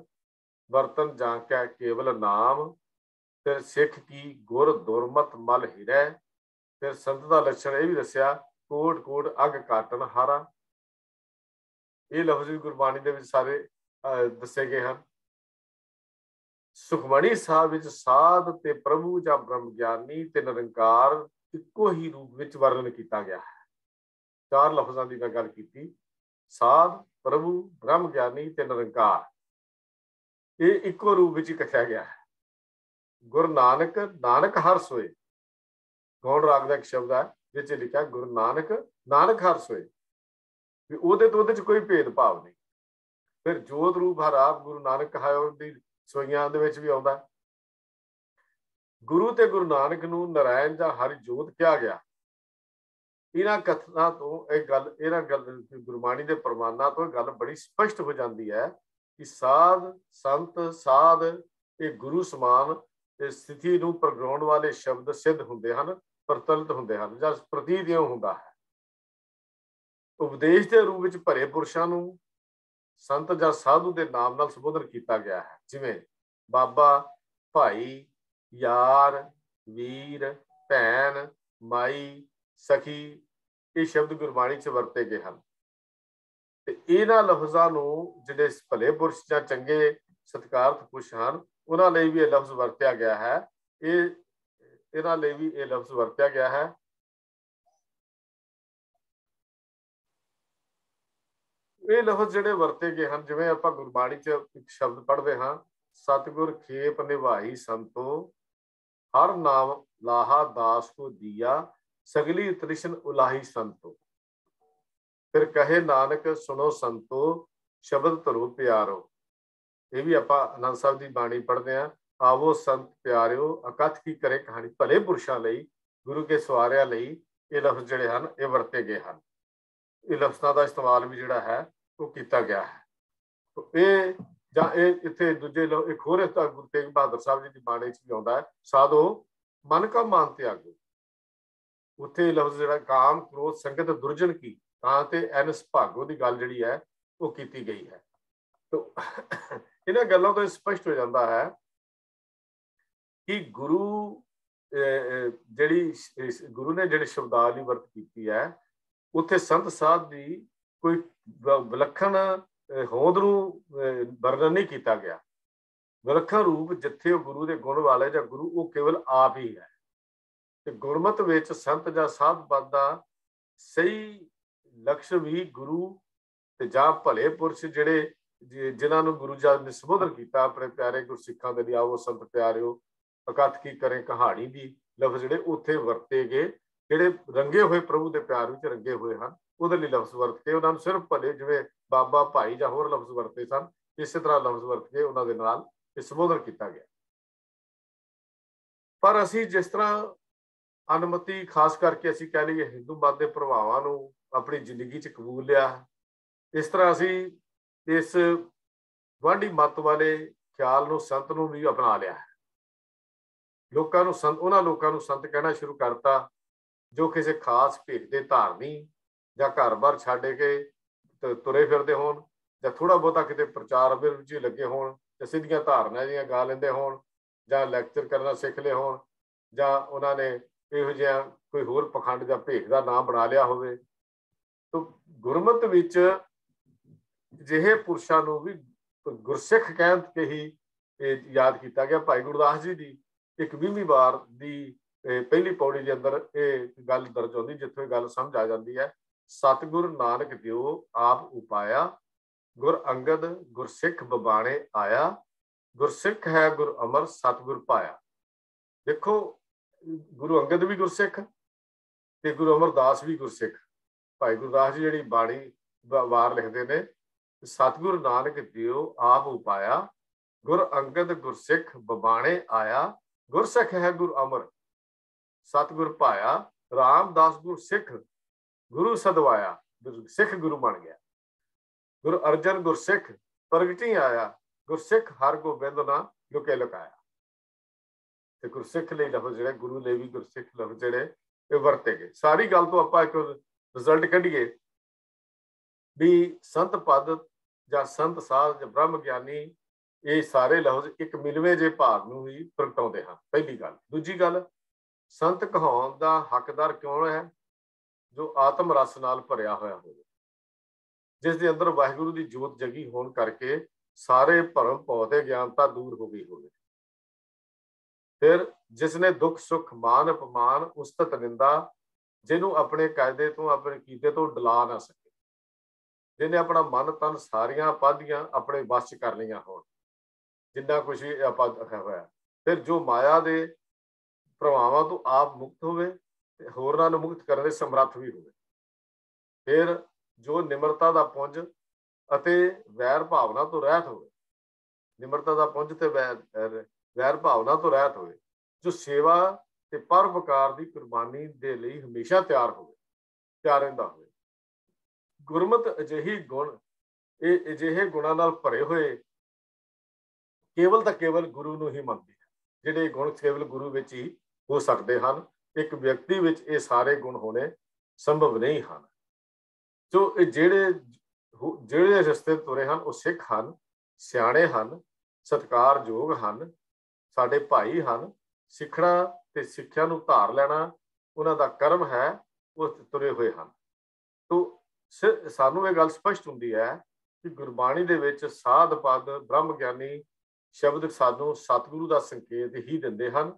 बर्तन जांकै केवल नाम, फिर सिख की गुर दुरमत मल हिरै। फिर संत का लक्षण यह भी दसिया, कोट कोट अग काटन हारा। ये लफ्ज भी गुरबाणी दे विच सारे दसे गए हैं। सुखमणी साहब विच साध ते प्रभु जां ब्रह्म ज्ञानी ते निरंकार इक्को ही रूप विच वर्णन किया गया है। चार लफ्जां दी मैं गल कीती, साध, प्रभु, ब्रह्म ज्ञानी ते निरंकार, ये इक्को रूप विच कथया गया है। गुरु नानक, नानक हर सोए, गौड़ राग का एक शब्द है जिस लिखा गुरु नानक, नानक हर सोए, भी ਉਹਦੇ ਤੋਂ ਉਹਦੇ ਚ ਕੋਈ ਭੇਦਭਾਵ ਨਹੀਂ। ਫਿਰ ਜੋਤ ਰੂਪ ਹਰ ਆਪ ਗੁਰੂ ਨਾਨਕ ਕਹਾਇਓ ਦੀ ਸੋਈਆਂ ਦੇ ਵਿੱਚ ਵੀ ਆਉਂਦਾ। ਗੁਰੂ ਤੇ ਗੁਰੂ ਨਾਨਕ ਨੂੰ ਨਾਰਾਇਣ ਜਾਂ ਹਰਿ ਜੋਤ ਕਿਹਾ ਗਿਆ। ਇਹਨਾਂ ਕਥਨਾਂ ਤੋਂ ਇਹ ਗੱਲ, ਇਹਨਾਂ ਗੱਲ ਗੁਰਬਾਣੀ ਦੇ ਪ੍ਰਮਾਣਾਂ ਤੋਂ ਇਹ ਗੱਲ ਬੜੀ ਸਪਸ਼ਟ ਹੋ ਜਾਂਦੀ ਹੈ ਕਿ ਸਾਧ, ਸੰਤ, ਸਾਧ ਇਹ ਗੁਰੂ ਸਮਾਨ ਸਥਿਤੀ ਨੂੰ ਪ੍ਰਗਟਾਉਣ ਵਾਲੇ ਸ਼ਬਦ ਸਿੱਧ ਹੁੰਦੇ ਹਨ, ਪ੍ਰਤਲਿਤ ਹੁੰਦੇ ਹਨ ਜਾਂ ਪ੍ਰਤੀਤ ਇਉਂ ਹੁੰਦਾ ਹੈ। ਉਪਦੇਸ਼ ਦੇ ਰੂਪ ਵਿੱਚ ਭਰੇ ਪੁਰਸ਼ਾਂ ਨੂੰ ਸੰਤ ਜਾਂ ਸਾਧੂ ਦੇ ਨਾਮ ਨਾਲ ਸੰਬੋਧਨ ਕੀਤਾ ਗਿਆ ਹੈ, ਜਿਵੇਂ ਬਾਬਾ, ਭਾਈ, ਯਾਰ, ਵੀਰ, ਭੈਣ, ਮਾਈ, ਸਖੀ, ਇਹ ਸ਼ਬਦ ਗੁਰਬਾਣੀ 'ਚ ਵਰਤੇ ਗਏ ਹਨ। ਤੇ ਇਹਨਾਂ ਲਫ਼ਜ਼ਾਂ ਨੂੰ ਜਿਹੜੇ ਭਲੇ ਪੁਰਸ਼ ਜਾਂ ਚੰਗੇ ਸਤਿਕਾਰਤ ਪੁਰਸ਼ ਹਨ ਉਹਨਾਂ ਲਈ ਵੀ ਇਹ ਲਫ਼ਜ਼ ਵਰਤਿਆ ਗਿਆ ਹੈ। ਇਹਨਾਂ ਲਈ ਵੀ ਇਹ ਲਫ਼ਜ਼ ਵਰਤਿਆ ਗਿਆ ਹੈ। ਇਹ ਲਫ਼ਜ਼ ਜਿਹੜੇ ਵਰਤੇ ਗਏ ਹਨ, ਜਿਵੇਂ ਆਪਾਂ ਗੁਰਬਾਣੀ 'ਚ ਇੱਕ ਸ਼ਬਦ ਪੜ੍ਹਦੇ ਹਾਂ, ਸਤਿਗੁਰ ਖੇਪ ਨਿਭਾਈ ਸੰਤੋ, ਹਰ ਨਾਮ ਲਾਹਾ ਦਾਸ ਕੋ ਦੀਆ, सगली तृष्ण उलाही संतो। फिर कहे नानक सुनो संतो, शब्द धरो प्यारो। ये भी आप आनंद साहब की बाणी पढ़ते हैं, आवो संत प्यारिओ अकथ की करे कहानी। भले पुरुषों लई, गुरु के सवारियां लई ये लफ्ज जिहड़े हन ये वरते गए हैं। ये लफ्ज़ां का इस्तेमाल भी जिहड़ा है वो किया गया है। तो ये जां इत्थे दूजे एक होर गुरु तेग बहादुर साहब जी की बाणी च भी आउंदा है, साधो मन का मान त्यागो। उत्थे लफ्ज जिहड़ा काम क्रोध संगत दुर्जन की, तां ते एनस भागो की गल जिहड़ी है वो की गई है। तो इन्हां गल्लां तो स्पष्ट हो जाता है कि गुरु जिहड़ी गुरु ने जिहड़ी शब्दावली वरत की है, उत्थे संत साध की कोई विलखण होंद नूं वर्णन नहीं किया गया। विलखण रूप जिथे गुरु के गुण वाले जां गुरु वो केवल आप ही है। गुरमत विच संत जां साध पद दा सही लक्ष्य भी गुरु ते जां भले पुरुष जिहड़े जिन्हां नूं गुरु जी ने संबोधन किया अपने प्यारे गुरसिखां दे लई, आवो संत प्यारिओ अकथ की करें कहानी दी लफ्ज जिहड़े उत्थे वरते गए, जिहड़े रंगे हुए प्रभु दे प्यार विच रंगे हुए हन, उहदे लई लफ्ज वरत के उन्हां नूं सिर्फ भले जिवें बाबा, भाई जां होर लफ्ज वरते सन, इसे तरह लफ्ज वरत के उन्हां दे नाल संबोधन किया गया। पर असीं जिस तरह अनमति खास करके असीं कह लईए हिंदू मत के प्रभावां नूं अपनी जिंदगी च कबूल लिया, इस तरह असीं इस गुआढ़ी मत वाले ख्याल नूं संत नूं भी अपना लिया है। लोकां नूं संत, उन्हां लोकां नूं संत कहना शुरू करता जो किसी खास भेख दे धारनी जां घर बार छड्ड के तुरे फिरदे होण, जां थोड़ा बहुता किते प्रचार अभियान विच लगे होण, जां सिद्धियां धारनां जिहियां गा लैंदे होण, जां लैक्चर करना सिख लए होण, जां उन्हां ने ਇਹੋ ਜਿਹਾ कोई होर पखंड ਜਾਂ ਭੇਖ ਦਾ ਨਾਮ ਬਣਾ ਲਿਆ ਹੋਵੇ। तो गुरमत विच ਜਿਹੇ पुरुषों ਨੂੰ भी गुरसिख ਕਹਿ के ही याद किया गया। भाई गुरदास जी की एक 20वीं वार की पहली पौड़ी के अंदर ये गल दर्ज आती, जिथों गल समझ आ जाती है, सतगुर नानक दिओ आप उपाया, गुर अंगद गुरसिख बबाणे आया, गुरसिख है गुर अमर सतगुर पाया। देखो गुरु अंगद भी गुरसिख ते गुरु अमरदास भी गुरसिख। भाई गुरदास जी जी बाणी वार लिखते ने, सतगुरु नानक दिओ आप उपाया, गुर अंगद गुरसिख बबाणे आया, गुरसिख है गुरु अमर सतगुर पाया, रामदास गुरसिख गुरु सदवाया, सिख गुरु बन गया। गुरु अर्जन गुरसिख प्रगटी आया, गुरसिख हर गोबिंद ना लुके लुकाया। ਤੇ ਗੁਰਸਿੱਖ ਲਈ ਲਫ਼ਜ਼ ਜਿਹੜੇ ਗੁਰੂ ਲਈ ਵੀ ਗੁਰਸਿੱਖ ਲਫ਼ਜ਼ ਜਿਹੜੇ ਇਹ ਵਰਤੇ ਗਏ। ਸਾਰੀ ਗੱਲ ਤੋਂ ਆਪਾਂ ਇੱਕ ਰਿਜ਼ਲਟ ਕੱਢੀਏ ਵੀ ਸੰਤ ਪਦ ਜਾਂ ਸੰਤ ਸਾਧ ਜਾਂ ਬ੍ਰਹਮ ਗਿਆਨੀ ਇਹ ਸਾਰੇ ਲਫ਼ਜ਼ ਇੱਕ ਮਿਲਵੇਂ ਜੇ ਭਾਵ ਨੂੰ ਹੀ ਪ੍ਰਗਟਾਉਂਦੇ ਹਨ। ਪਹਿਲੀ ਗੱਲ। ਦੂਜੀ ਗੱਲ, ਸੰਤ ਕਹਾਉਣ ਦਾ ਹੱਕਦਾਰ ਕਿਉਂ ਹੈ? ਜੋ ਆਤਮ ਰਸ ਨਾਲ ਭਰਿਆ ਹੋਇਆ ਹੋਵੇ, ਜਿਸ ਦੇ ਅੰਦਰ ਵਾਹਿਗੁਰੂ ਦੀ ਜੋਤ ਜਗੀ ਹੋਣ ਕਰਕੇ ਸਾਰੇ ਭਰਮ ਭਉ ਤੇ ਗਿਆਨਤਾ ਦੂਰ ਹੋ ਗਈ ਹੋਵੇ। ਫਿਰ ਜਿਸ ਨੇ ਦੁੱਖ ਸੁੱਖ ਮਾਨ ਅਪਮਾਨ ਉਸਤਤ ਨਿੰਦਾ, ਜਿਹਨੂੰ ਆਪਣੇ ਕਾਇਦੇ ਤੋਂ ਆਪਣੇ ਕੀਤੇ ਤੋਂ ਡਲਾ ਨਾ ਸਕੇ, ਜਿਹਨੇ ਆਪਣਾ ਮਨ ਤਨ ਸਾਰੀਆਂ ਉਪਾਧੀਆਂ ਆਪਣੇ ਵਸ ਚ ਕਰ ਲਈਆਂ ਹੋਣ, ਜਿੰਨਾ ਕੁਛ ਵੀ ਆਪਾਂ ਹੋਇਆ। ਫਿਰ ਜੋ ਮਾਇਆ ਦੇ ਪ੍ਰਭਾਵਾਂ ਤੋਂ ਆਪ ਮੁਕਤ ਹੋਵੇ ਤੇ ਹੋਰਨਾਂ ਨੂੰ ਮੁਕਤ ਕਰਨ ਦੇ ਸਮਰੱਥ ਵੀ ਹੋਵੇ। ਫਿਰ ਜੋ ਨਿਮਰਤਾ ਦਾ ਪੁੰਜ ਅਤੇ ਵੈਰ ਭਾਵਨਾ ਤੋਂ ਰਹਿਤ ਹੋਵੇ, ਨਿਮਰਤਾ ਦਾ ਪੁੰਜ ਤੇ ਵੈਰ ਭਾਵਨਾ ਤੋਂ ਰਹਿਤ ਹੋਵੇ, ਜੋ ਸੇਵਾ ਤੇ ਪਰਉਪਕਾਰ ਦੀ ਕੁਰਬਾਨੀ ਦੇ ਲਈ ਹਮੇਸ਼ਾ ਤਿਆਰ ਰਹਿੰਦਾ ਹੋਵੇ। ਗੁਰਮਤਿ ਅਜਿਹੀ ਗੁਣ, ਇਹ ਅਜਿਹੇ ਗੁਣਾਂ ਨਾਲ ਭਰੇ ਹੋਏ ਕੇਵਲ ਤਾਂ ਕੇਵਲ ਗੁਰੂ ਨੂੰ ਹੀ ਮੰਨਦੇ ਹਨ। ਜਿਹੜੇ ਗੁਣ ਕੇਵਲ ਗੁਰੂ ਵਿੱਚ ਹੀ ਹੋ ਸਕਦੇ ਹਨ। ਇੱਕ ਵਿਅਕਤੀ ਵਿੱਚ ਇਹ ਸਾਰੇ ਗੁਣ ਹੋਣੇ ਸੰਭਵ ਨਹੀਂ ਹਨ। ਜੋ ਜਿਹੜੇ ਰਸਤੇ ਤੁਰੇ ਹਨ ਉਹ ਸਿੱਖ ਹਨ, ਸਿਆਣੇ ਹਨ, ਸਤਿਕਾਰਯੋਗ ਹਨ, ਸਾਡੇ ਭਾਈ ਹਨ। ਸਿੱਖਣਾ ਤੇ ਸਿੱਖਿਆ ਨੂੰ ਧਾਰ ਲੈਣਾ ਉਹਨਾਂ ਦਾ ਕਰਮ ਹੈ, ਉਹ ਤੁਰੇ ਹੋਏ ਹਨ। ਤੋ ਸਾਨੂੰ ਇਹ ਗੱਲ ਸਪਸ਼ਟ ਹੁੰਦੀ ਹੈ ਕਿ ਗੁਰਬਾਣੀ ਦੇ ਵਿੱਚ ਸਾਧ ਪਦ ਬ੍ਰਹਮ ਗਿਆਨੀ ਸ਼ਬਦ ਸਾਨੂੰ ਸਤਿਗੁਰੂ ਦਾ ਸੰਕੇਤ ਹੀ ਦਿੰਦੇ ਹਨ।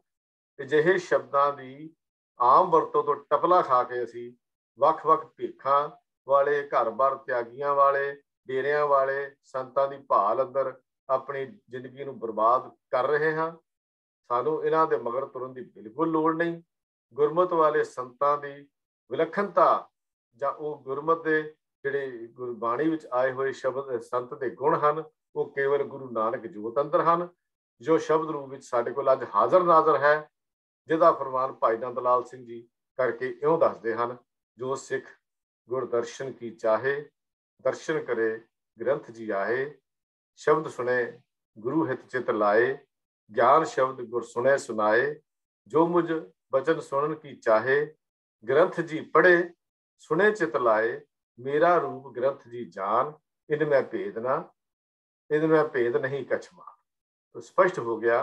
ਅਜਿਹੇ ਸ਼ਬਦਾਂ ਦੀ ਆਮ ਵਰਤੋਂ ਤੋਂ ਟਪਲਾ ਖਾ ਕੇ ਅਸੀਂ ਵੱਖ-ਵੱਖ ਭੇਖਾਂ ਵਾਲੇ, ਘਰ-ਬਾਰ ਤਿਆਗੀਆਂ ਵਾਲੇ, ਡੇਰਿਆਂ ਵਾਲੇ ਸੰਤਾਂ ਦੀ ਭਾਲ ਅੰਦਰ ਆਪਣੀ ਜ਼ਿੰਦਗੀ ਨੂੰ ਬਰਬਾਦ ਕਰ ਰਹੇ ਹਾਂ। ਸਾਨੂੰ ਇਹਨਾਂ ਦੇ ਮਗਰ ਤੁਰਨ ਦੀ ਬਿਲਕੁਲ ਲੋੜ ਨਹੀਂ। ਗੁਰਮਤਿ ਵਾਲੇ ਸੰਤਾਂ ਦੀ ਵਿਲੱਖਣਤਾ ਜਾਂ ਉਹ ਗੁਰਮਤਿ ਦੇ ਜਿਹੜੇ ਗੁਰਬਾਣੀ ਵਿੱਚ ਆਏ ਹੋਏ ਸ਼ਬਦ ਸੰਤ ਦੇ ਗੁਣ ਹਨ, ਉਹ ਕੇਵਲ ਗੁਰੂ ਨਾਨਕ ਜੋਤ ਅੰਦਰ ਹਨ, ਜੋ ਸ਼ਬਦ ਰੂਪ ਵਿੱਚ ਸਾਡੇ ਕੋਲ ਅੱਜ ਹਾਜ਼ਰ ਨਾਜ਼ਰ ਹੈ, ਜਿਹਦਾ ਫਰਮਾਨ ਭਾਈ ਨੰਦ ਲਾਲ ਸਿੰਘ ਜੀ ਕਰਕੇ ਇਉਂ ਦੱਸਦੇ ਹਨ। ਜੋ ਸਿੱਖ ਗੁਰ ਦਰਸ਼ਨ ਕੀ ਚਾਹੇ, ਦਰਸ਼ਨ ਕਰੇ ਗ੍ਰੰਥ ਜੀ ਆਏ, ਸ਼ਬਦ ਸੁਣੇ ਗੁਰੂ ਹਿਤ ਚਿਤ ਲਾਏ, ਗਿਆਨ ਸ਼ਬਦ ਗੁਰ ਸੁਣੇ ਸੁਨਾਏ, ਜੋ ਮੁਝ ਬਚਨ ਸੁਣਨ ਕੀ ਚਾਹੇ, ਗ੍ਰੰਥ ਜੀ ਪੜ੍ਹੇ ਸੁਣੇ ਚਿਤ ਲਾਏ, ਮੇਰਾ ਰੂਪ ਗ੍ਰੰਥ ਜੀ ਜਾਨ, ਇਨ ਮੈਂ ਭੇਦ ਨਹੀਂ ਕਛਮਾਨ। तो स्पष्ट हो गया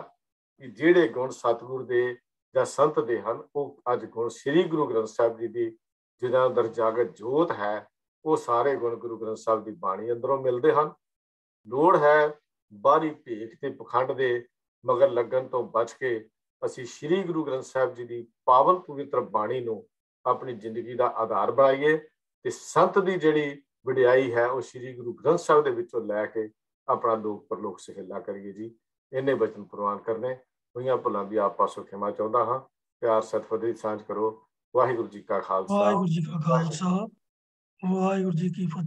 कि ਜਿਹੜੇ ਗੁਣ ਸਤਿਗੁਰ ਦੇ ਜਾਂ ਸੰਤ ਦੇ ਹਨ, ਉਹ ਅੱਜ ਗੁਣ ਸ੍ਰੀ ਗੁਰੂ ਗ੍ਰੰਥ ਸਾਹਿਬ ਜੀ ਦੀ ਜਿਹਨਾਂ ਅੰਦਰ ਜਾਗਤ ਜੋਤ ਹੈ, ਉਹ ਸਾਰੇ ਗੁਣ ਗੁਰੂ ਗ੍ਰੰਥ ਸਾਹਿਬ ਦੀ ਬਾਣੀ ਅੰਦਰੋਂ ਮਿਲਦੇ ਹਨ। ਲੋੜ ਹੈ ਬਾਹਰੀ ਭੇਖ ਤੇ ਪਖੰਡ ਦੇ ਮਗਰ ਲੱਗਣ ਤੋਂ ਬਚ ਕੇ ਅਸੀਂ ਸ੍ਰੀ ਗੁਰੂ ਗ੍ਰੰਥ ਸਾਹਿਬ ਜੀ ਦੀ ਪਾਵਨ ਪਵਿੱਤਰ ਬਾਣੀ ਨੂੰ ਆਪਣੀ ਜ਼ਿੰਦਗੀ ਦਾ ਆਧਾਰ ਬਣਾਈਏ ਤੇ ਸੰਤ ਦੀ ਜਿਹੜੀ ਵਡਿਆਈ ਹੈ ਉਹ ਸ੍ਰੀ ਗੁਰੂ ਗ੍ਰੰਥ ਸਾਹਿਬ ਦੇ ਵਿੱਚੋਂ ਲੈ ਕੇ ਆਪਣਾ ਲੋਕ ਪਰਲੋਕ ਸਹੇਲਾ ਕਰੀਏ ਜੀ। ਇੰਨੇ ਬਚਨ ਪ੍ਰਵਾਨ ਕਰਨੇ। ਹੋਈਆਂ ਭੁੱਲਾਂ ਦੀ ਆਪ ਪਾਸੋਂ ਖਿਮਾ ਚਾਹੁੰਦਾ ਹਾਂ। ਪਿਆਰ ਸਤਿ ਸਾਂਝ ਕਰੋ। ਵਾਹਿਗੁਰੂ ਜੀ ਕਾ ਖਾਲਸਾ,
ਵਾਹਿਗੁਰੂ ਜੀ ਕਾ ਖਾਲਸਾ, ਵਾਹਿਗੁਰੂ ਜੀ ਕੀ ਫਤਿਹ।